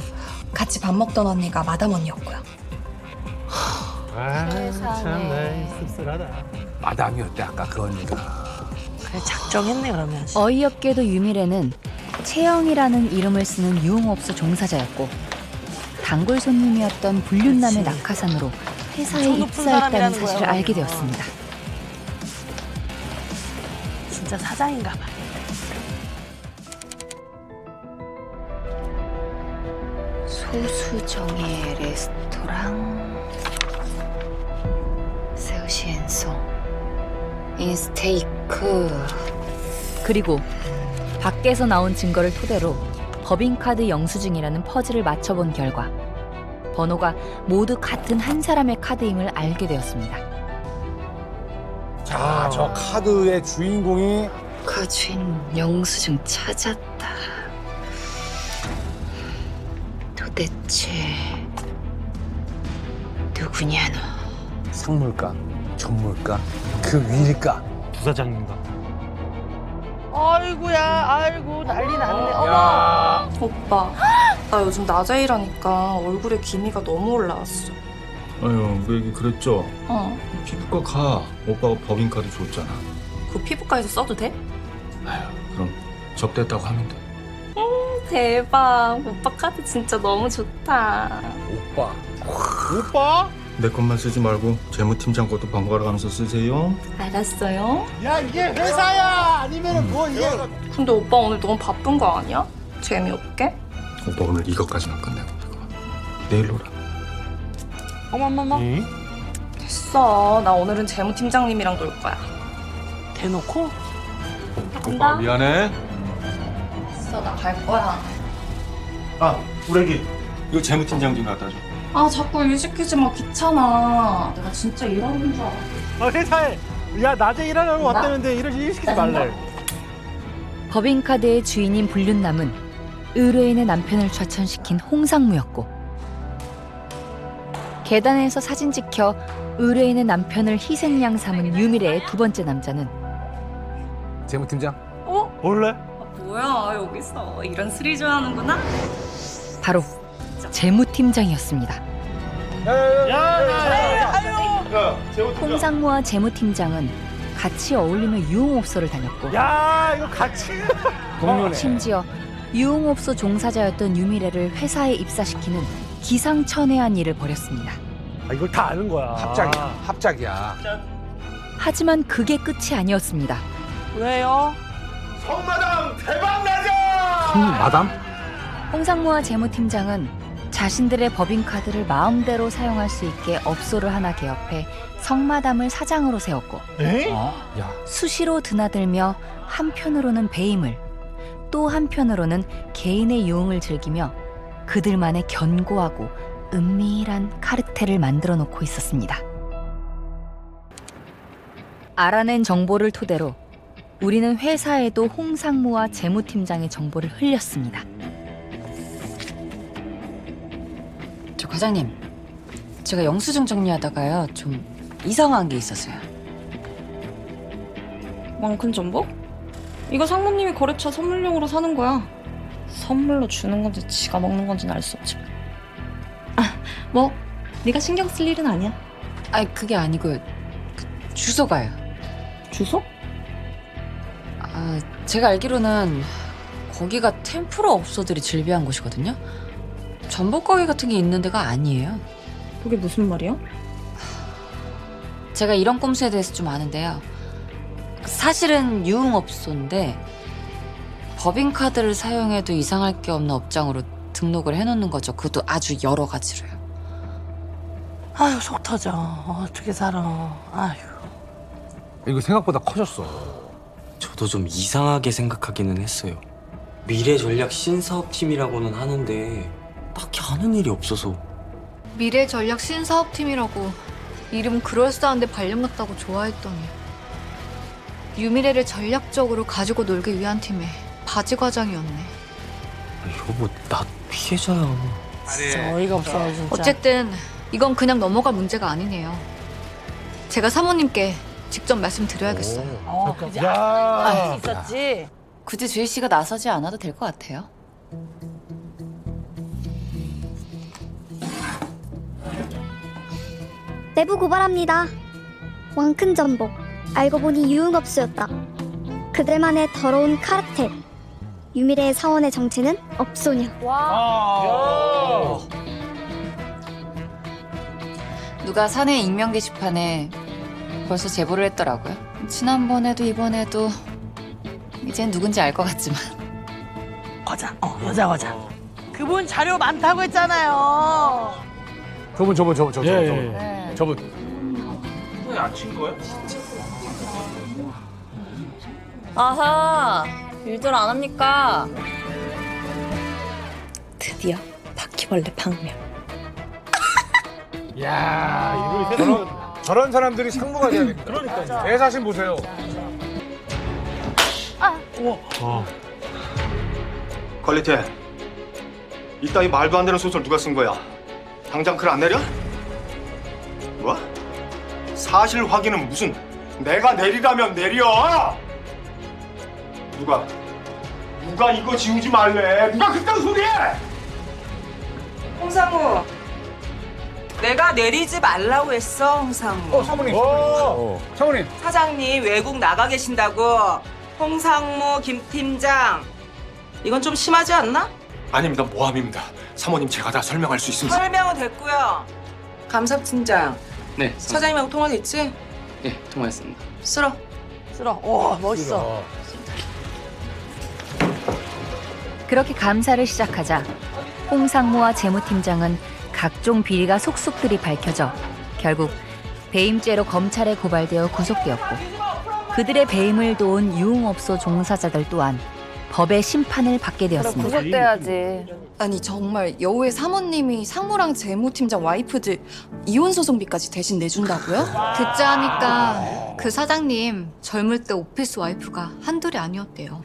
같이 밥 먹던 언니가 마담 언니였고요. 참 씁쓸하다. 마담이었대 아까 그 언니가. 그래 작정했네 그러면. 어이없게도 유미래는 채영이라는 이름을 쓰는 유흥업소 종사자였고 단골 손님이었던 불륜남의 낙하산으로 회사에 높은 입사했다는 사람이라는 사실을 거야, 알게 그러면. 되었습니다. 진짜 사장인가 봐. 소수정의 레스토랑 세우시엔송 인스테이크. 그리고 밖에서 나온 증거를 토대로 법인카드 영수증이라는 퍼즐을 맞춰본 결과 번호가 모두 같은 한 사람의 카드임을 알게 되었습니다. 자, 저 카드의 주인공이 그 주인 영수증 찾았다. 도대체 누구냐 너? 상물가, 전물가, 그 위일가. 부사장인가? 아이고야, 아이고 난리 났네. 어머. 야. 오빠, 나 요즘 낮에 일하니까 얼굴에 기미가 너무 올라왔어. 아유, 그 얘기 그랬죠? 피부과 가. 오빠가 법인카드 줬잖아. 그 피부과에서 써도 돼? 그럼 접됐다고 하면 돼. 대박. 오빠 카드 진짜 너무 좋다. 오빠, 오빠? 내 것만 쓰지 말고 재무팀장 것도 번갈아 가면서 쓰세요. 알았어요. 야 이게 회사야 아니면은 뭐 이게 근데 오빠 오늘 너무 바쁜 거 아니야? 재미없게? 오빠 오늘 이것까지만 끝내고 내일 놀아. 어머머머. 됐어. 나 오늘은 재무팀장님이랑 놀 거야. 대놓고? 오빠 미안해. 됐어, 나 갈 거야. 아 우리 애기 이거 재무팀장 좀 갖다 줘. 아, 자꾸 일 시키지 마. 귀찮아. 내가 진짜 일하는 줄 알아. 회사에 야 낮에 일하려고 왔다는데 일 시키지 말래. 법인카드의 주인인 불륜남은 의뢰인의 남편을 좌천시킨 홍상무였고, 계단에서 사진 찍혀 의뢰인의 남편을 희생양 삼은 유미래의 두 번째 남자는 재무팀장? 원래? 뭐야, 여기서 이런 스릴 좋아하는구나? 바로 재무팀장이었습니다. 홍상무와 재무팀장은 같이 어울리며 유흥업소를 다녔고, 야 이거 같이 심지어 유흥업소 종사자였던 유미래를 회사에 입사시키는 기상천외한 일을 벌였습니다. 이걸 다 아는 거야. 합작이야. 하지만 그게 끝이 아니었습니다. 왜요? 성마담 대박 나자! 마담? 홍상무와 재무팀장은 자신들의 법인카드를 마음대로 사용할 수 있게 업소를 하나 개업해 성마담을 사장으로 세웠고, 수시로 드나들며 한편으로는 배임을, 또 한편으로는 개인의 유흥을 즐기며 그들만의 견고하고 은밀한 카르텔을 만들어 놓고 있었습니다. 알아낸 정보를 토대로 우리는 회사에도 홍상무와 재무팀장의 정보를 흘렸습니다. 저 과장님, 제가 영수증 정리하다가요 좀 이상한 게 있어서요. 많큰 정보? 이거 상무님이 거래처 선물용으로 사는 거야. 선물로 주는 건지 지가 먹는 건지는 알 수 없지. 뭐 네가 신경 쓸 일은 아니야. 아니 그게 아니고 주소가요. 주소? 아, 제가 알기로는 거기가 템프로 업소들이 즐비한 곳이거든요. 전복 가게 같은 게 있는 데가 아니에요. 그게 무슨 말이야? 제가 이런 꼼수에 대해서 좀 아는데요. 사실은 유흥업소인데 법인카드를 사용해도 이상할 게 없는 업장으로 등록을 해놓는 거죠. 그것도 아주 여러 가지로요. 아유 속 터져. 어떻게 살아. 아유. 이거 생각보다 커졌어. 저도 좀 이상하게 생각하기는 했어요. 미래전략 신사업팀이라고는 하는데 딱히 하는 일이 없어서. 미래전략 신사업팀이라고 이름 그럴싸한데 발령났다고 좋아했더니 유미래를 전략적으로 가지고 놀기 위한 팀의 바지과장이었네. 여보, 나 피해자야. 진짜 어이가 없어 진짜. 어쨌든 이건 그냥 넘어갈 문제가 아니네요. 제가 사모님께 직접 말씀드려야겠어요. 그지. 야. 알 수 있었지. 굳이 주희 씨가 나서지 않아도 될 것 같아요. 내부 고발합니다. 왕큰 전복. 알고 보니 유흥업소였다. 그들만의 더러운 카르텔. 유미래의 사원의 정체는 업소녀. 누가 사내 익명 게시판에 벌써 제보를 했더라고요. 지난번에도 이번에도 이젠 누군지 알 것 같지만. 거자. 여자 거자. 그분 자료 많다고 했잖아요. 저분. 예. 저분. 왜 안 친 거야? 아하, 일들 안 합니까? 드디어 바퀴벌레 방면. 야, 이거 저런 사람들이 상무가 돼야겠다. 그러니까요. 대사신 보세요. 퀄리티. 이따위 말도 안 되는 소설 누가 쓴 거야? 당장 글 안 내려? 뭐? 사실 확인은 무슨 내가 내리라면 내려! 누가 이거 지우지 말래? 누가 그딴 소리해! 홍상무, 내가 내리지 말라고 했어, 홍상무. 사모님. 사모님. 사장님 외국 나가 계신다고. 홍상무, 김 팀장. 이건 좀 심하지 않나? 아닙니다. 모함입니다. 사모님 제가 다 설명할 수 있습니다. 설명은 됐고요. 감사팀장. 네. 사장님하고 통화됐지? 네, 통화했습니다. 쓸어. 와 멋있어. 그렇게 감사를 시작하자 홍상무와 재무팀장은 각종 비리가 속속들이 밝혀져 결국 배임죄로 검찰에 고발되어 구속되었고 그들의 배임을 도운 유흥업소 종사자들 또한 법의 심판을 받게 되었습니다. 구속돼야지. 아니 정말 여우의 사모님이 상무랑 재무팀장 와이프들 이혼 소송비까지 대신 내준다고요? 듣자 하니까 그 사장님 젊을 때 오피스 와이프가 한둘이 아니었대요.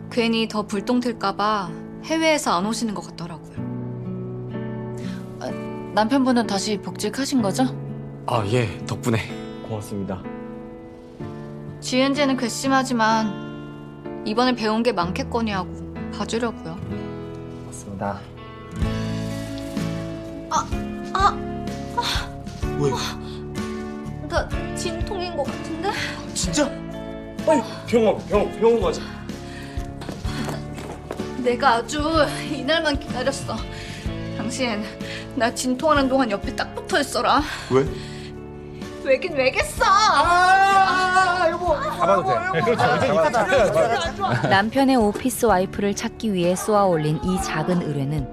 괜히 더 불똥 튈까봐 해외에서 안 오시는 것 같더라고요. 남편분은 다시 복직하신 거죠? 아, 예. 덕분에 고맙습니다. 지은재는 괘씸하지만 이번에 배운 게 많겠거니 하고 봐주려고요. 고맙습니다. 왜? 나 진통인 것 같은데? 진짜? 빨리 병원 가자. 내가 아주 이날만 기다렸어. 당신 나 진통하는 동안 옆에 딱 붙어 있어라. 왜? 왜긴 왜겠어. 여보. 잡아도 돼. 그렇죠. 남편의 오피스 와이프를 찾기 위해 쏘아올린 이 작은 의뢰는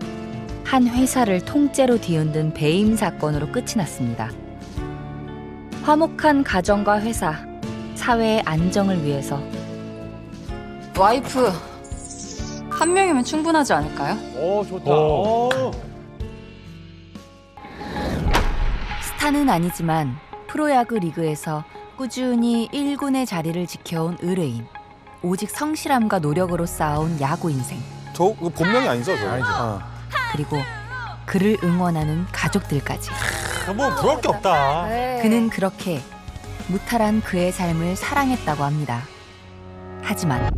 한 회사를 통째로 뒤흔든 배임 사건으로 끝이 났습니다. 화목한 가정과 회사, 사회의 안정을 위해서 와이프 한 명이면 충분하지 않을까요? 오, 좋다. 스타는 아니지만 프로야구 리그에서 꾸준히 1군의 자리를 지켜온 의뢰인. 오직 성실함과 노력으로 쌓아온 야구 인생. 저 본명이 아니죠, 저? 아니죠. 그리고 그를 응원하는 가족들까지. 뭐 부러울 게 없다. 그는 그렇게 무탈한 그의 삶을 사랑했다고 합니다. 하지만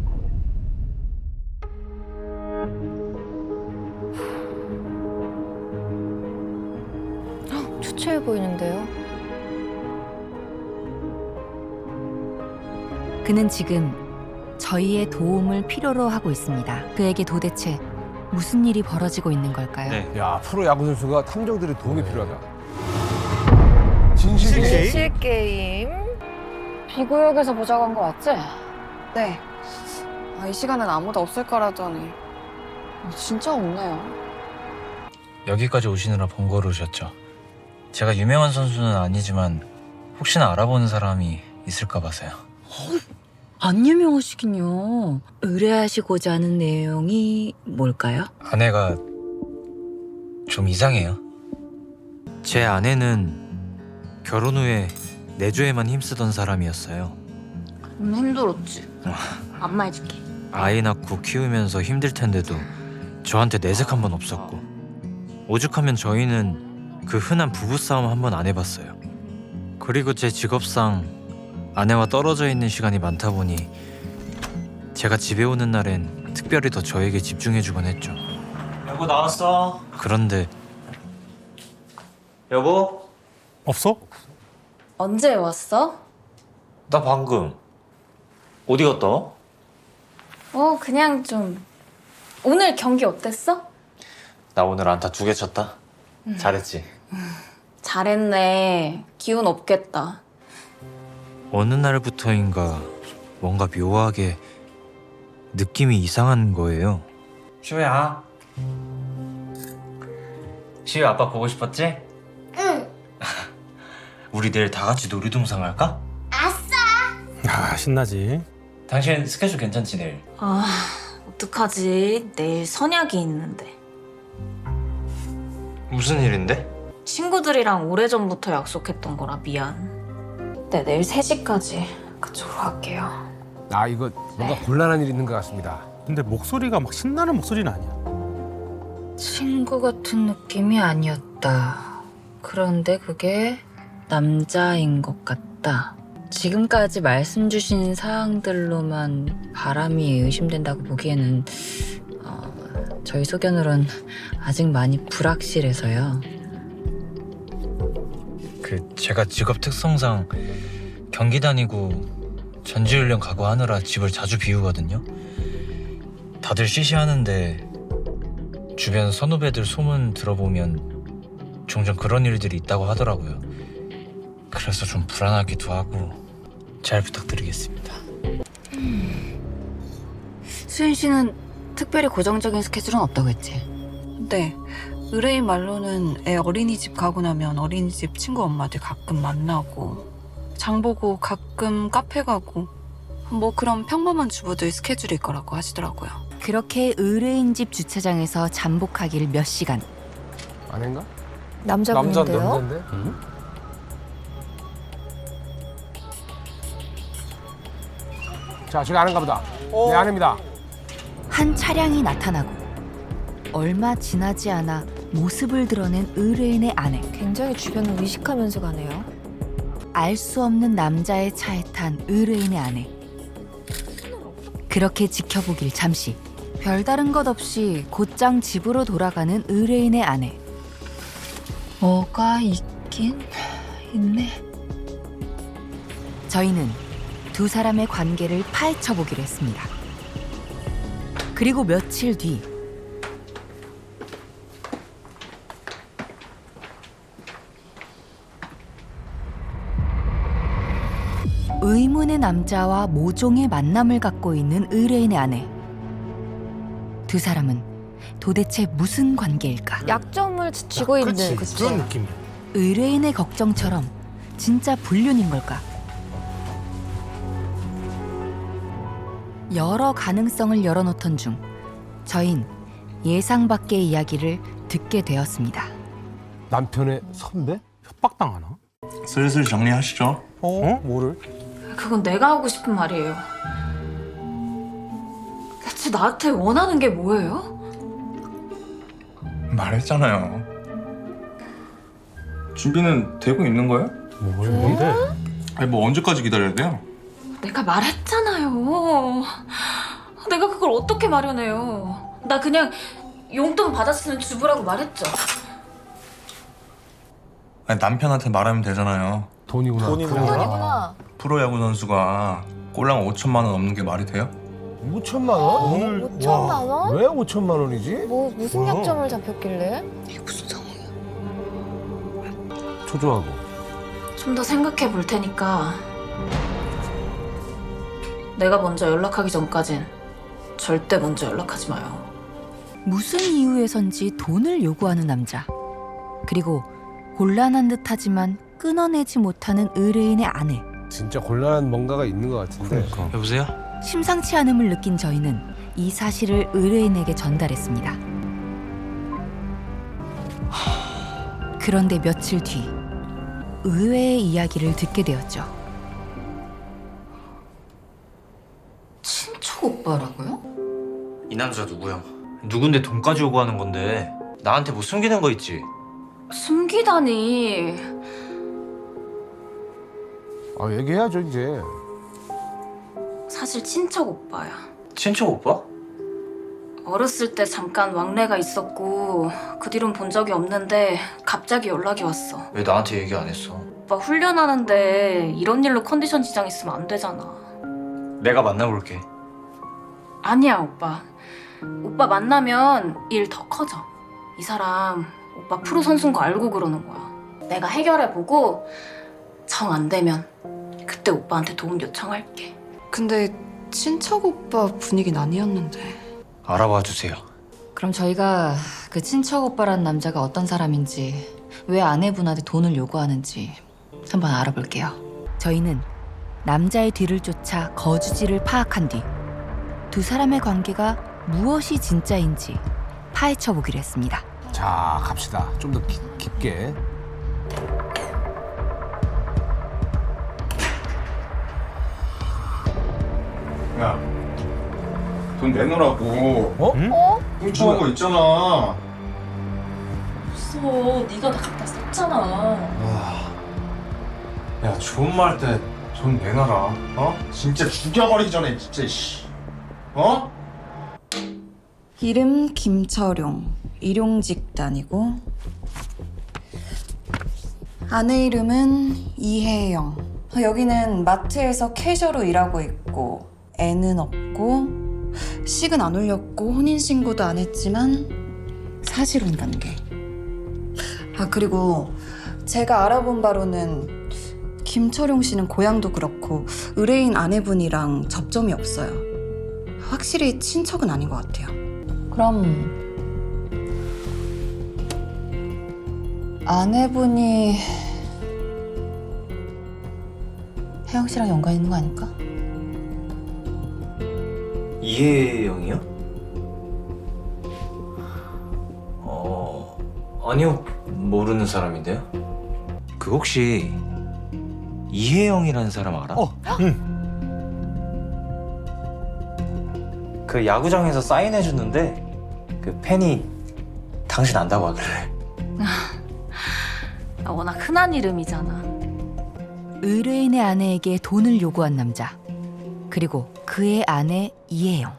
추추해 보이는데요. 그는 지금 저희의 도움을 필요로 하고 있습니다. 그에게 도대체 무슨 일이 벌어지고 있는 걸까요? 네. 야, 프로야구 선수가 탐정들의 도움이 필요하다. 진실 게임. 비구역에서 보자고 한 거 맞지? 네. 이 시간엔 아무도 없을 거라더니 진짜 없네요. 여기까지 오시느라 번거로우셨죠. 제가 유명한 선수는 아니지만 혹시나 알아보는 사람이 있을까 봐서요. 안 유명하시긴요. 의뢰하시고자 하는 내용이 뭘까요? 아내가 좀 이상해요. 제 아내는 결혼 후에 내조에만 힘쓰던 사람이었어요. 힘들었지. 안마해줄게. 아이 낳고 키우면서 힘들 텐데도 저한테 내색 한 번 없었고, 오죽하면 저희는 그 흔한 부부싸움 한 번 안 해봤어요. 그리고 제 직업상 아내와 떨어져 있는 시간이 많다 보니 제가 집에 오는 날엔 특별히 더 저에게 집중해주곤 했죠. 여보 나왔어. 그런데 여보? 없어? 언제 왔어? 나 방금. 어디 갔다 와? 그냥 좀. 오늘 경기 어땠어? 나 오늘 안타 2개 쳤다. 잘했지? 잘했네. 기운 없겠다. 어느 날부터인가 뭔가 묘하게 느낌이 이상한 거예요. 시우야. 시우 아빠 보고 싶었지? 응. 우리 내일 다 같이 놀이동산 갈까? 아, 신나지. 당신 스케줄 괜찮지 내일? 어떡하지? 내일 선약이 있는데. 무슨 일인데? 친구들이랑 오래전부터 약속했던 거라 미안. 네, 내일 3시까지 그쪽으로 갈게요. 아, 이거 뭔가 곤란한 일이 있는 것 같습니다. 근데 목소리가 막 신나는 목소리는 아니야. 친구 같은 느낌이 아니었다. 그런데 그게 남자인 것 같다. 지금까지 말씀 주신 사항들로만 바람이 의심된다고 보기에는 저희 소견으론 아직 많이 불확실해서요. 제가 직업 특성상 경기 다니고 전지훈련 가고 하느라 집을 자주 비우거든요. 다들 시시하는데 주변 선후배들 소문 들어보면 종종 그런 일들이 있다고 하더라고요. 그래서 좀 불안하기도 하고 잘 부탁드리겠습니다. 수인 씨는 특별히 고정적인 스케줄은 없다고 했지? 네. 의뢰인 말로는 애 어린이집 가고 나면 어린이집 친구 엄마들 가끔 만나고 장 보고 가끔 카페 가고 뭐 그런 평범한 주부들 스케줄일 거라고 하시더라고요. 그렇게 의뢰인 집 주차장에서 잠복하기를 몇 시간. 아닌가? 남자분인데요? 남자인데? 자, 저기 아는가 보다. 네, 아닙니다. 한 차량이 나타나고 얼마 지나지 않아 모습을 드러낸 의뢰인의 아내. 굉장히 주변을 의식하면서 가네요. 알 수 없는 남자의 차에 탄 의뢰인의 아내. 그렇게 지켜보길 잠시. 별다른 것 없이 곧장 집으로 돌아가는 의뢰인의 아내. 뭐가 있긴 있네. 저희는 두 사람의 관계를 파헤쳐보기로 했습니다. 그리고 며칠 뒤 의문의 남자와 모종의 만남을 갖고 있는 의뢰인의 아내. 두 사람은 도대체 무슨 관계일까? 약점을 쥐고 있는 그런 느낌이야. 의뢰인의 걱정처럼 진짜 불륜인 걸까? 여러 가능성을 열어놓던 중 저흰 예상 밖의 이야기를 듣게 되었습니다. 남편의 선배? 협박당하나? 슬슬 정리하시죠. 뭐를? 그건 내가 하고 싶은 말이에요. 대체 나한테 원하는 게 뭐예요? 말했잖아요. 준비는 되고 있는 거예요? 뭔데? 아니 뭐 언제까지 기다려야 돼요? 내가 말했잖아요. 내가 그걸 어떻게 마련해요? 나 그냥 용돈 받아 쓰는 주부라고 말했죠. 아니 남편한테 말하면 되잖아요. 돈이구나. 돈이구나. 프로야구 선수가 꼴랑 5천만 원 넘는 게 말이 돼요? 5천만 원? 오늘 5천만 원? 왜 5천만 원이지? 뭐 무슨 뭐야? 약점을 잡혔길래? 이게 무슨 상황이야? 초조하고. 좀 더 생각해 볼 테니까 내가 먼저 연락하기 전까진 절대 먼저 연락하지 마요. 무슨 이유에선지 돈을 요구하는 남자. 그리고 곤란한 듯하지만 끊어내지 못하는 의뢰인의 아내. 진짜 곤란한 뭔가가 있는 것 같은데. 여보세요? 심상치 않음을 느낀 저희는 이 사실을 의뢰인에게 전달했습니다. 그런데 며칠 뒤 의외의 이야기를 듣게 되었죠. 친척 오빠라고요? 이 남자 누구야? 누군데 돈까지 요구하는 건데 나한테 뭐 숨기는 거 있지? 숨기다니. 아, 얘기해야죠 이제. 사실 친척 오빠야. 친척 오빠? 어렸을 때 잠깐 왕래가 있었고 그 뒤론 본 적이 없는데 갑자기 연락이 왔어. 왜 나한테 얘기 안 했어? 오빠 훈련하는데 이런 일로 컨디션 지장 있으면 안 되잖아. 내가 만나볼게. 아니야 오빠. 오빠 만나면 일 더 커져. 이 사람 오빠 프로 선수인 거 알고 그러는 거야. 내가 해결해보고 정 안 되면 그때 오빠한테 도움 요청할게. 근데 친척 오빠 분위기는 아니었는데. 알아봐 주세요. 그럼 저희가 그 친척 오빠라는 남자가 어떤 사람인지, 왜 아내분한테 돈을 요구하는지 한번 알아볼게요. 저희는 남자의 뒤를 쫓아 거주지를 파악한 뒤 두 사람의 관계가 무엇이 진짜인지 파헤쳐 보기로 했습니다. 자, 갑시다. 좀 더 깊게. 야, 돈 내놓으라고. 어? 훔쳐간 거 있잖아. 없어. 네가 다 갖다 썼잖아. 야, 좋은 말 할 때 돈 내놔라. 어? 진짜 죽여버리기 전에 진짜 씨. 어? 이름 김철용, 일용직단이고 아내 이름은 이혜영. 여기는 마트에서 캐셔로 일하고 있고 애는 없고 식은 안 올렸고 혼인신고도 안 했지만 사실혼 관계. 아, 그리고 제가 알아본 바로는 김철용 씨는 고향도 그렇고 의뢰인 아내분이랑 접점이 없어요. 확실히 친척은 아닌 것 같아요. 그럼 아내분이 혜영 씨랑 연관 있는 거 아닐까? 이혜영이요? 아니요, 모르는 사람인데요. 그 혹시 이혜영이라는 사람 알아? 그 야구장에서 사인해줬는데 그 팬이 당신 안다고 하길래. 워낙 흔한 이름이잖아. 의뢰인의 아내에게 돈을 요구한 남자, 그리고 그의 아내 이혜영.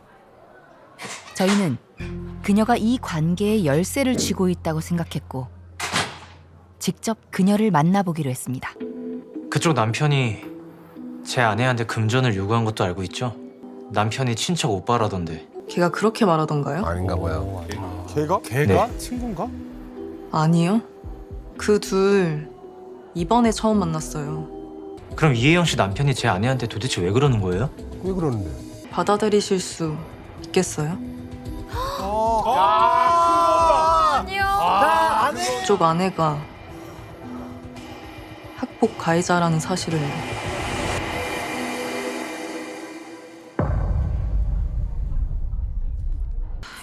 저희는 그녀가 이 관계에 열쇠를 쥐고 있다고 생각했고 직접 그녀를 만나보기로 했습니다. 그쪽 남편이 제 아내한테 금전을 요구한 것도 알고 있죠? 남편이 친척 오빠라던데. 걔가 그렇게 말하던가요? 아닌가 봐요. 걔가? 네. 친구인가? 아니요. 그 둘 이번에 처음 만났어요. 그럼 이혜영 씨 남편이 제 아내한테 도대체 왜 그러는 거예요? 왜 그러는데? 받아들이실 수 있겠어요? 그쪽 아내가 학폭 가해자라는 사실을.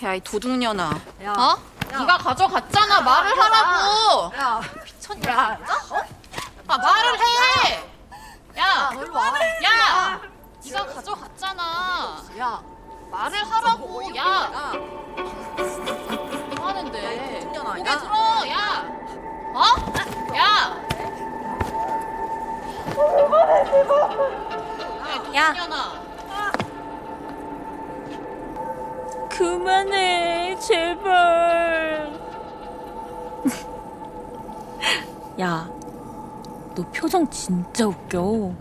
야, 이 도둑년아. 어? 네가 가져갔잖아. 말을 하라고. 야, 미쳤냐 진짜? 아, 말을 해. 야, 야, 네가 가져갔잖아. 야, 말을 하라고. 야, 뭐 하는데? 고개 들어. 야, 어? 야. 야. 도둑년아. 그만해, 제발. 야, 너 표정 진짜 웃겨.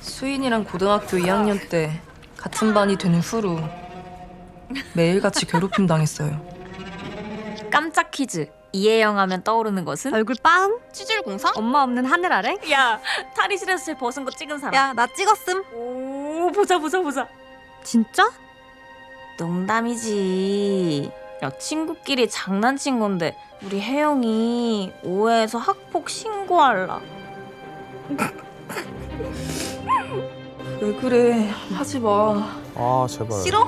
수인이랑 고등학교 2학년 때 같은 반이 된 후로 매일같이 괴롭힘 당했어요. 깜짝 퀴즈. 이혜영 하면 떠오르는 것은? 얼굴 빵? 치질공상? 엄마 없는 하늘 아래? 야, 탈의실에서 제일 벗은 거 찍은 사람. 야, 나 찍었음. 오, 보자. 진짜? 농담이지. 야, 친구끼리 장난친 건데 우리 혜영이 오해해서 학폭 신고할라. 왜 그래? 하지 마. 아 제발. 싫어?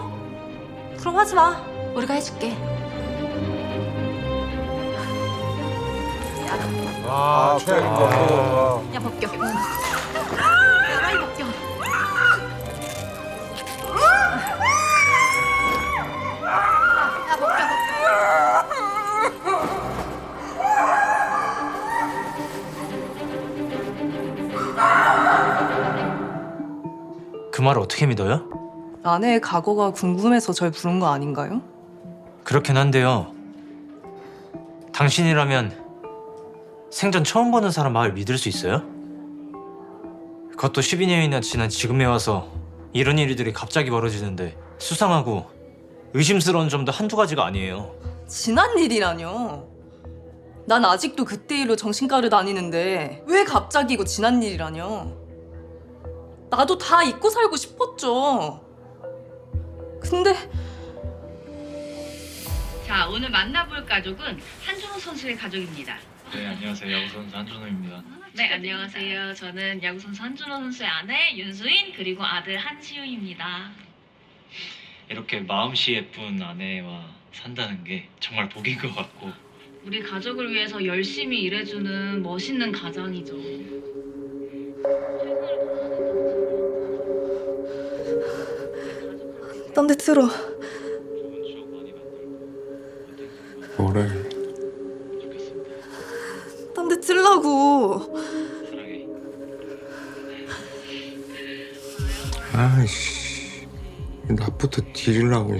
그럼 하지 마. 우리가 해줄게. 아, 최고. 야, 벗겨. 야, 빨리 벗겨. 야, 벗겨. 그 말을 어떻게 믿어요? 아내의 과거가 궁금해서 절 부른 거 아닌가요? 그렇긴 한데요. 당신이라면 생전 처음 보는 사람 말을 믿을 수 있어요? 그것도 12년이나 지난 지금에 와서 이런 일들이 갑자기 벌어지는데 수상하고 의심스러운 점도 한두 가지가 아니에요. 지난 일이라뇨. 난 아직도 그때 일로 정신과를 다니는데 왜 갑자기 이거 지난 일이라뇨. 나도 다 잊고 살고 싶었죠. 근데 자, 오늘 만나볼 가족은 한준호 선수의 가족입니다. 네, 안녕하세요. 야구선수 한준호입니다. 네, 안녕하세요. 저는 야구선수 한준호 선수의 아내 윤수인 그리고 아들 한시우입니다. 이렇게 마음씨 예쁜 아내와 산다는 게 정말 복인 것 같고 우리 가족을 위해서 열심히 일해주는 멋있는 가장이죠. 딴 데 틀어. 뭐래? 딴 데 틀라고. 아이씨, 낮부터 뒤질라고.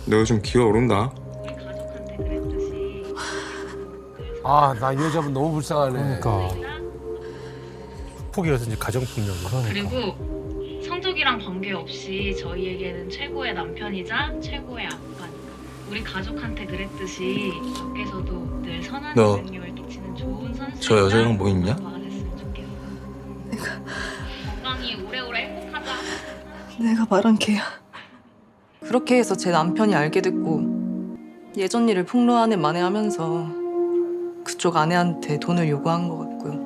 너 요즘 기어 오른다. 아, 나 이 여자분 너무 불쌍하네. 그러니까. 폭이라든지 가정폭력. 그리고 성적이랑 관계없이 저희에게는 최고의 남편이자 최고의 아빠입니다. 우리 가족한테 그랬듯이 밖에서도 늘 선한 너 영향력을 끼치는 좋은 선수. 저 여자랑 뭐 있냐? 건강히 오래오래 행복하자. 내가 말한 걔야. 그렇게 해서 제 남편이 알게 됐고 예전 일을 폭로하는 만회하면서 그쪽 아내한테 돈을 요구한 것 같고요.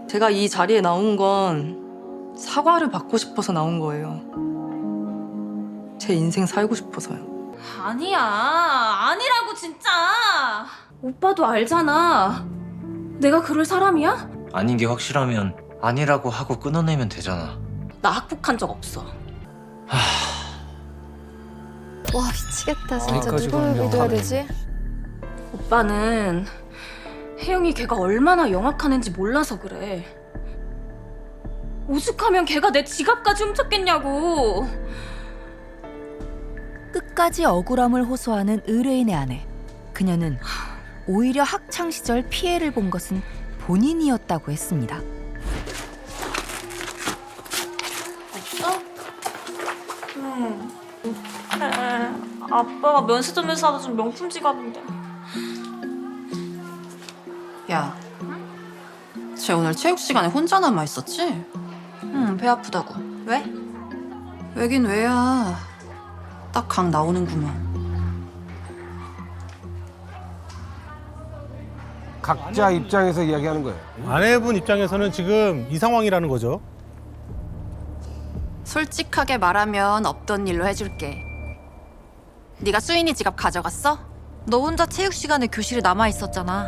제가 이 자리에 나온 건 사과를 받고 싶어서 나온 거예요. 제 인생 살고 싶어서요. 아니야. 아니라고 진짜. 오빠도 알잖아. 내가 그럴 사람이야? 아닌 게 확실하면 아니라고 하고 끊어내면 되잖아. 나 학폭한 적 없어. 와 미치겠다 진짜. 여기까지 누굴 가면 믿어야 하네. 되지? 오빠는 혜영이 걔가 얼마나 영악하는지 몰라서 그래. 오죽하면 걔가 내 지갑까지 훔쳤겠냐고. 끝까지 억울함을 호소하는 의뢰인의 아내. 그녀는 오히려 학창 시절 피해를 본 것은 본인이었다고 했습니다. 아빠가 면세점에서 사다 준 명품 지갑인데. 야, 쟤 오늘 체육 시간에 혼자 남아 있었지? 응, 배 아프다고. 왜? 왜긴 왜야. 딱 강 나오는구만. 각자 입장에서 이야기하는 거예요. 아내분 입장에서는 지금 이 상황이라는 거죠. 솔직하게 말하면 없던 일로 해줄게. 네가 수인이 지갑 가져갔어? 너 혼자 체육 시간에 교실에 남아 있었잖아.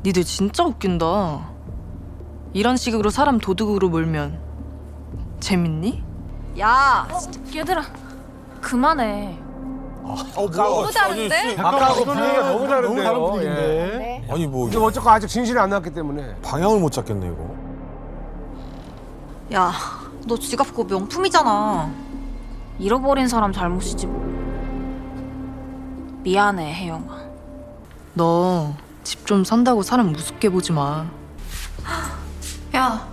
니들 진짜 웃긴다. 이런 식으로 사람 도둑으로 몰면 재밌니? 야, 얘들아, 그만해. 너무 다른데? 아까하고 분위기가 너무 다른데요. 너무 다른 분위기인데. 네. 아니 뭐 근데 어쨌건 아직 진실이 안 나왔기 때문에. 방향을 못 잡겠네 이거. 야, 너 지갑 그거 명품이잖아. 잃어버린 사람 잘못이지 뭐. 미안해, 혜영아. 너 집 좀 산다고 사람 무섭게 보지 마. 야,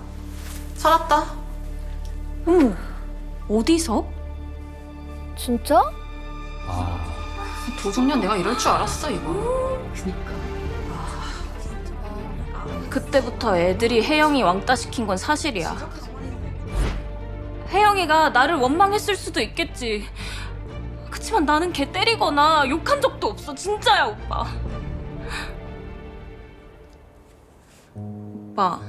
살았다. 어머, 어디서? 진짜? 도중년 내가 이럴 줄 알았어 이거. 그때부터 애들이 혜영이 왕따 시킨 건 사실이야. 혜영이가 나를 원망했을 수도 있겠지. 그치만 나는 걔 때리거나 욕한 적도 없어. 진짜야, 오빠. 오빠.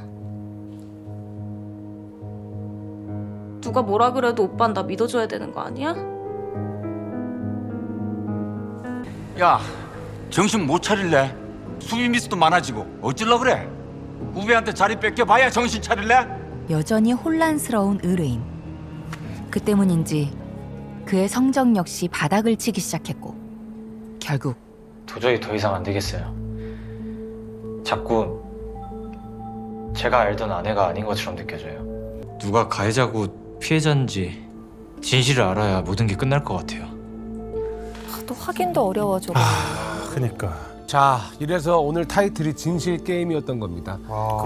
누가 뭐라 그래도 오빠는 나 믿어줘야 되는 거 아니야? 야, 정신 못 차릴래? 수비 미스도 많아지고 어쩌려 그래? 후배한테 자리 뺏겨봐야 정신 차릴래? 여전히 혼란스러운 의뢰인. 그 때문인지 그의 성적 역시 바닥을 치기 시작했고 결국 도저히 더 이상 안 되겠어요. 자꾸 제가 알던 아내가 아닌 것처럼 느껴져요. 누가 가해자고 피해자인지 진실을 알아야 모든 게 끝날 것 같아요. 또 확인도 어려워져. 그러니까. 자, 이래서 오늘 타이틀이 진실 게임이었던 겁니다.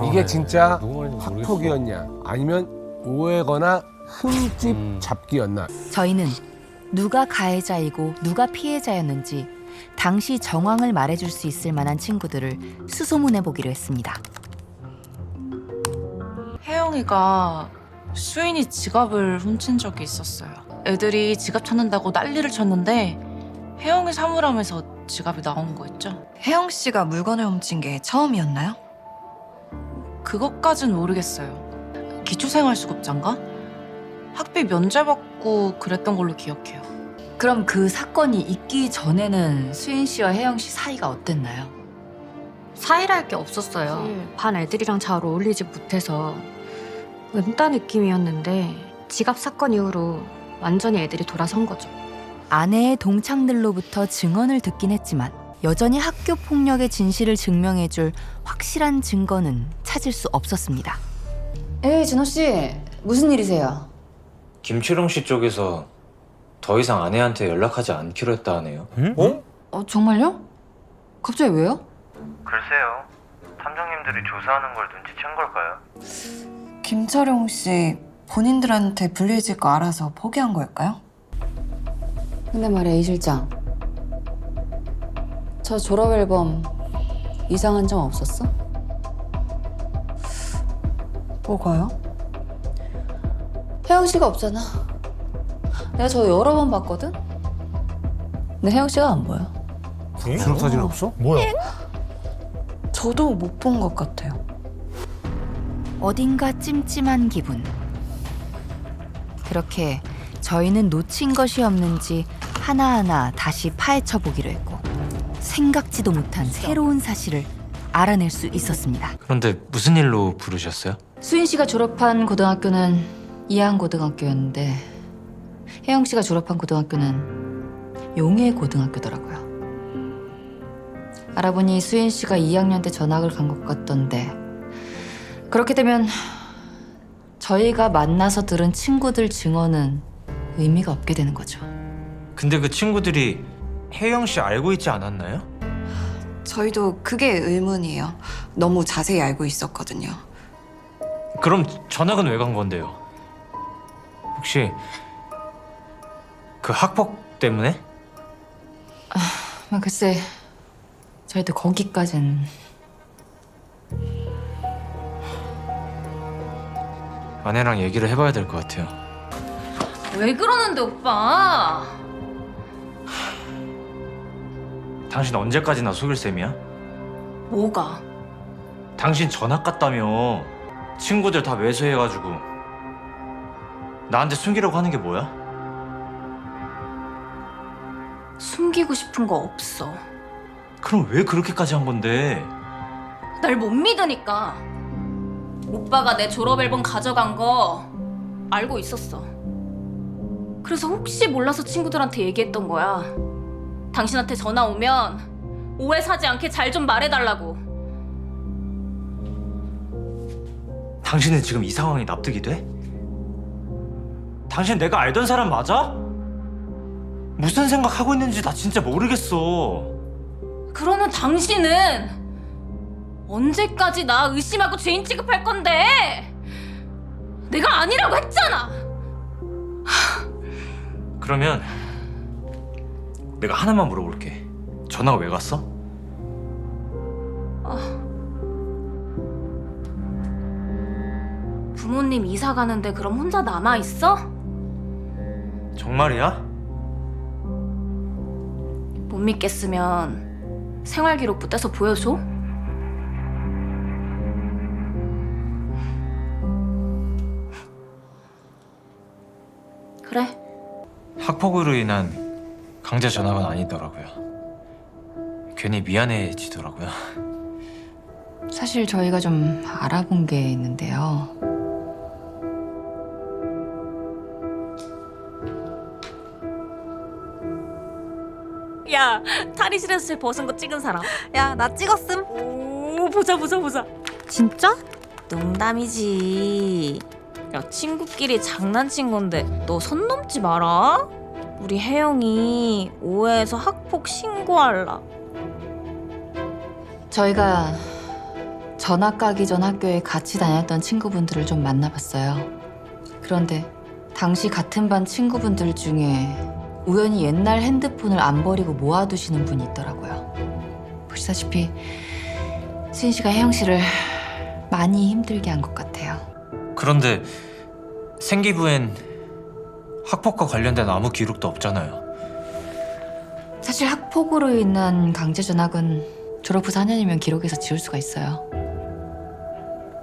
이게 진짜 학폭이었냐 아니면 오해거나 흠집 잡기였나. 저희는 누가 가해자이고 누가 피해자였는지 당시 정황을 말해줄 수 있을 만한 친구들을 수소문해보기로 했습니다. 혜영이가 수인이 지갑을 훔친 적이 있었어요. 애들이 지갑 찾는다고 난리를 쳤는데 혜영이 사물함에서 지갑이 나온 거 있죠? 혜영 씨가 물건을 훔친 게 처음이었나요? 그것까진 모르겠어요. 기초생활수급자인가? 학비 면제받고 그랬던 걸로 기억해요. 그럼 그 사건이 있기 전에는 수인 씨와 혜영 씨 사이가 어땠나요? 사이랄 게 없었어요. 반 애들이랑 잘 어울리지 못해서 은따 느낌이었는데 지갑 사건 이후로 완전히 애들이 돌아선 거죠. 아내의 동창들로부터 증언을 듣긴 했지만 여전히 학교 폭력의 진실을 증명해줄 확실한 증거는 찾을 수 없었습니다. 에이, 진호 씨. 무슨 일이세요? 김철웅 씨 쪽에서 더 이상 아내한테 연락하지 않기로 했다 하네요. 정말요? 갑자기 왜요? 글쎄요. 탐정님들이 조사하는 걸 눈치챈 걸까요? 김철용 씨 본인들한테 불리해질 거 알아서 포기한 걸까요? 근데 말이야, 이 실장. 저 졸업 앨범 이상한 점 없었어? 뭐가요? 혜영 씨가 없잖아. 내가 저 여러 번 봤거든? 근데 혜영 씨가 안 보여. 졸업사진 없어? 뭐야? 저도 못 본 것 같아요. 어딘가 찜찜한 기분. 그렇게 저희는 놓친 것이 없는지 하나하나 다시 파헤쳐 보기로 했고 생각지도 못한 새로운 사실을 알아낼 수 있었습니다. 그런데 무슨 일로 부르셨어요? 수인 씨가 졸업한 고등학교는 이양고등학교였는데 혜영 씨가 졸업한 고등학교는 용해고등학교더라고요. 알아보니 수인 씨가 2학년 때 전학을 간 것 같던데 그렇게 되면 저희가 만나서 들은 친구들 증언은 의미가 없게 되는 거죠. 근데 그 친구들이 혜영 씨 알고 있지 않았나요? 저희도 그게 의문이에요. 너무 자세히 알고 있었거든요. 그럼 전학은 왜 간 건데요? 혹시 그 학폭 때문에? 글쎄, 저희도 거기까진. 아내랑 얘기를 해봐야 될 것 같아요. 왜 그러는데 오빠? 당신 언제까지나 속일 셈이야? 뭐가? 당신 전학 갔다며. 친구들 다 매수해가지고 나한테 숨기려고 하는 게 뭐야? 숨기고 싶은 거 없어. 그럼 왜 그렇게까지 한 건데? 날 못 믿으니까. 오빠가 내 졸업 앨범 가져간 거 알고 있었어. 그래서 혹시 몰라서 친구들한테 얘기했던 거야. 당신한테 전화 오면 오해 사지 않게 잘 좀 말해달라고. 당신은 지금 이 상황이 납득이 돼? 당신 내가 알던 사람 맞아? 무슨 생각하고 있는지 나 진짜 모르겠어. 그러면 당신은 언제까지 나 의심하고 죄인 취급할 건데? 내가 아니라고 했잖아. 그러면 내가 하나만 물어볼게. 전화가 왜 갔어? 부모님 이사 가는데 그럼 혼자 남아 있어? 정말이야? 못 믿겠으면 생활기록부 떼서 보여줘. 그래. 학폭으로 인한 강제 전학은 아니더라고요. 괜히 미안해지더라고요. 사실 저희가 좀 알아본 게 있는데요. 야, 탈의실에서 제 벗은 거 찍은 사람. 야, 나 찍었음. 오, 보자. 진짜? 농담이지. 야, 친구끼리 장난친 건데 너 선 넘지 마라. 우리 혜영이 오해해서 학폭 신고할라. 저희가 전학 가기 전 학교에 같이 다녔던 친구분들을 좀 만나봤어요. 그런데 당시 같은 반 친구분들 중에 우연히 옛날 핸드폰을 안 버리고 모아두시는 분이 있더라고요. 보시다시피 수인 씨가 혜영 씨를 많이 힘들게 한 것 같아요. 그런데 생기부엔 학폭과 관련된 아무 기록도 없잖아요. 사실 학폭으로 인한 강제 전학은 졸업 후 4년이면 기록에서 지울 수가 있어요.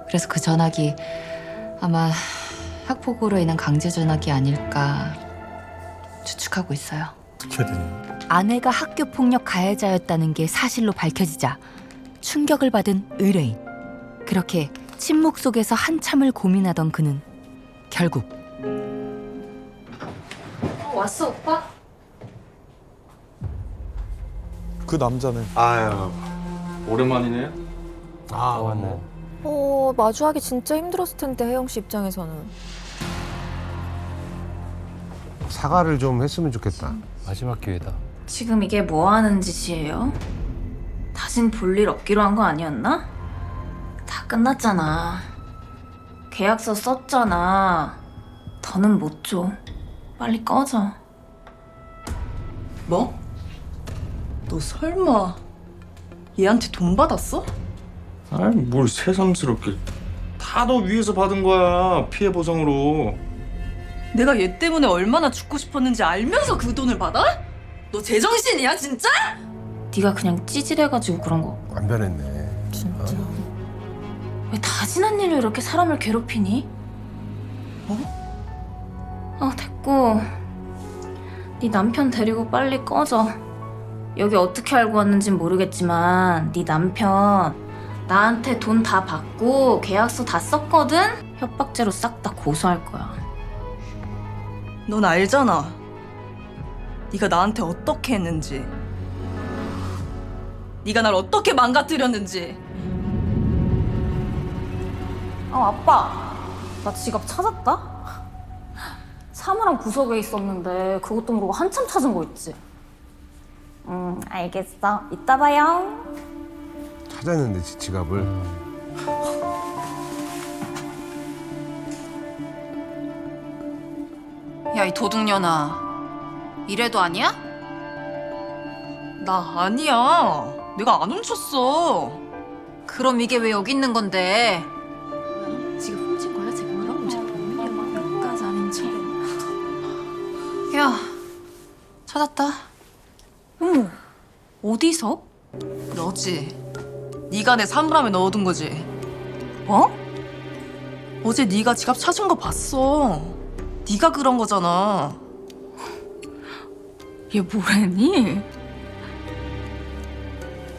그래서 그 전학이 아마 학폭으로 인한 강제 전학이 아닐까 추측하고 있어요. 어떻게 해야 되니? 아내가 학교 폭력 가해자였다는 게 사실로 밝혀지자 충격을 받은 의뢰인. 그렇게 침묵 속에서 한참을 고민하던 그는 결국 왔어, 오빠? 그 남자네. 아유, 오랜만이네. 아 맞네. 마주하기 진짜 힘들었을 텐데 혜영 씨 입장에서는. 사과를 좀 했으면 좋겠다. 마지막 기회다. 지금 이게 뭐 하는 짓이에요? 다신 볼 일 없기로 한 거 아니었나? 다 끝났잖아. 계약서 썼잖아. 더는 못 줘. 빨리 꺼져. 뭐? 너 설마 얘한테 돈 받았어? 아이 뭘 새삼스럽게. 다 너 위에서 받은 거야. 피해 보상으로. 내가 얘 때문에 얼마나 죽고 싶었는지 알면서 그 돈을 받아? 너 제정신이야 진짜? 네가 그냥 찌질해가지고 그런 거. 안 변했네. 진짜. 왜 다 지난 일로 이렇게 사람을 괴롭히니? 됐고. 네 남편 데리고 빨리 꺼져. 여기 어떻게 알고 왔는진 모르겠지만 네 남편 나한테 돈 다 받고 계약서 다 썼거든? 협박죄로 싹 다 고소할 거야. 넌 알잖아. 네가 나한테 어떻게 했는지. 네가 날 어떻게 망가뜨렸는지. 아빠. 나 지갑 찾았다? 사무랑 구석에 있었는데 그것도 모르고 한참 찾은 거 있지? 알겠어. 이따 봐요. 찾았는데 지갑을. 야, 이 도둑년아. 이래도 아니야? 나 아니야. 내가 안 훔쳤어. 그럼 이게 왜 여기 있는 건데? 지금 훔친 거야? 지금 몇까지 아닌 척. 야, 찾았다. 어머, 어디서? 너지. 네가 내 사물함에 넣어둔 거지. 뭐? 어제 네가 지갑 찾은 거 봤어. 네가 그런 거잖아. 얘 뭐랬니?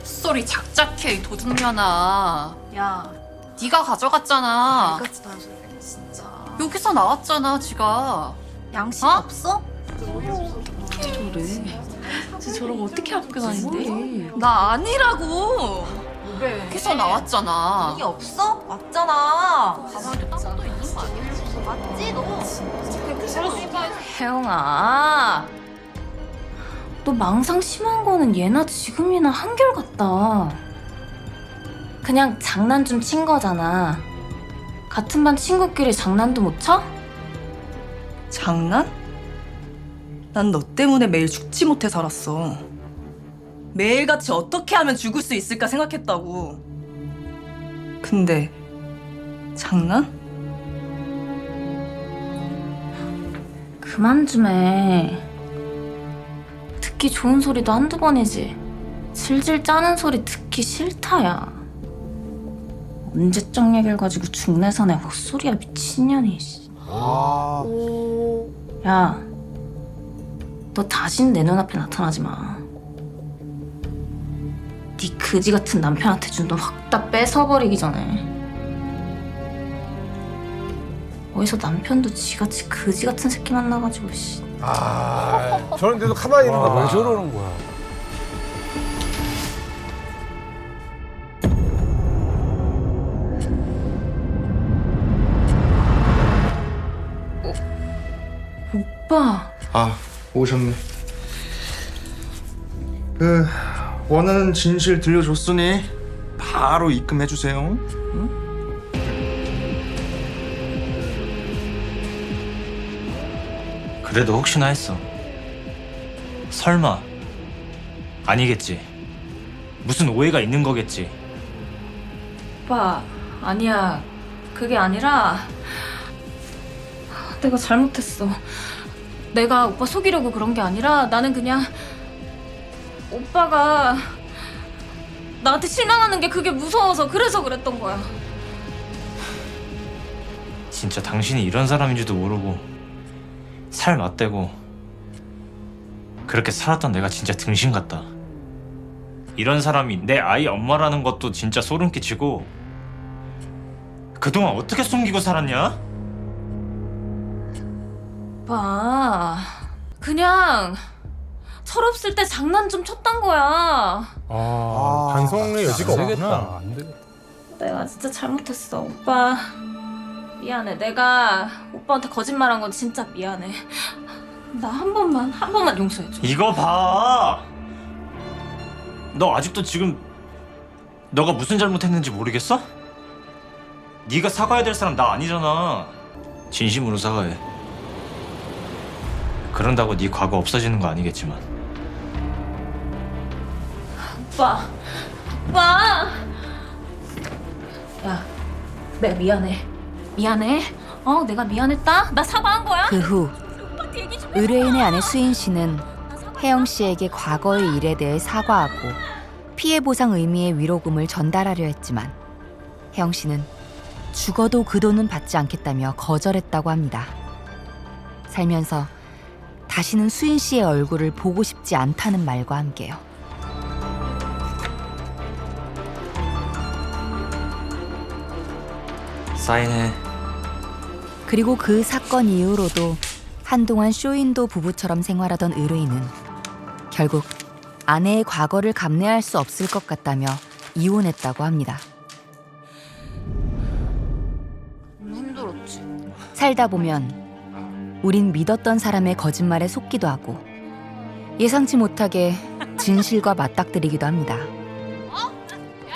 헛소리 작작해, 이 도둑년아. 야, 네가 가져갔잖아. 같이 다 진짜. 여기서 나왔잖아, 지가. 양심 없어? 저래. 진짜 저러고 어떻게 학교 다니는데? 나 아니라고. 여기서 나왔잖아. 이게 없어? 맞잖아. 가방에 땀도 있는 거 아니야? 맞지 너? 혜영아, 너 망상 심한 거는 예나 지금이나 한결같다. 그냥 장난 좀 친 거잖아. 같은 반 친구끼리 장난도 못 쳐? 장난? 난 너 때문에 매일 죽지 못해 살았어. 매일같이 어떻게 하면 죽을 수 있을까 생각했다고. 근데 장난? 그만 좀 해. 듣기 좋은 소리도 한두 번이지. 질질 짜는 소리 듣기 싫다야. 언제적 얘기를 가지고 중내산에 헛소리야 미친년이. 야, 너 다신 내 눈앞에 나타나지 마. 네 그지 같은 남편한테 준 돈 확 다 뺏어버리기 전에. 어디서 남편도 지같이 그지 같은 새끼 만나가지고 씨. 저런데도 가만히 있는 거야. 왜 저러는 거야? 오빠. 아, 오셨네. 원하는 진실 들려줬으니 바로 입금해주세요. 그래도 혹시나 했어. 설마 아니겠지. 무슨 오해가 있는 거겠지. 오빠, 아니야. 그게 아니라 내가 잘못했어. 내가 오빠 속이려고 그런 게 아니라 나는 그냥 오빠가 나한테 실망하는 게 그게 무서워서 그래서 그랬던 거야. 진짜 당신이 이런 사람인지도 모르고 살 맞대고 그렇게 살았던 내가 진짜 등신 같다. 이런 사람이 내 아이 엄마라는 것도 진짜 소름 끼치고 그동안 어떻게 숨기고 살았냐? 오빠, 그냥 철없을 때 장난 좀 쳤단 거야. 반성의 여지가 안 되겠다. 없구나. 안 되겠다. 내가 진짜 잘못했어. 오빠, 미안해. 내가 오빠한테 거짓말한 건 진짜 미안해. 나 한 번만 용서해줘. 이거 봐. 너 아직도 지금 너가 무슨 잘못했는지 모르겠어? 네가 사과해야 될 사람 나 아니잖아. 진심으로 사과해. 그런다고 네 과거 없어지는 거 아니겠지만 오빠. 야, 내가 미안해. 내가 미안했다. 나 사과한 거야. 그 후 의뢰인의 아내 수인 씨는 혜영 씨에게 과거의 일에 대해 사과하고 피해 보상 의미의 위로금을 전달하려 했지만 혜영 씨는 죽어도 그 돈은 받지 않겠다며 거절했다고 합니다. 살면서 다시는 수인 씨의 얼굴을 보고 싶지 않다는 말과 함께요. 사인해. 그리고 그 사건 이후로도 한동안 쇼윈도 부부처럼 생활하던 의뢰인은 결국 아내의 과거를 감내할 수 없을 것 같다며 이혼했다고 합니다. 힘들었지. 살다 보면 우린 믿었던 사람의 거짓말에 속기도 하고 예상치 못하게 진실과 맞닥뜨리기도 합니다.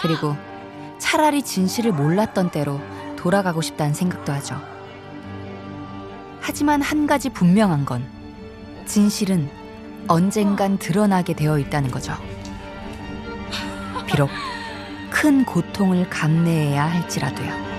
그리고 차라리 진실을 몰랐던 때로 돌아가고 싶다는 생각도 하죠. 하지만 한 가지 분명한 건 진실은 언젠간 드러나게 되어 있다는 거죠. 비록 큰 고통을 감내해야 할지라도요.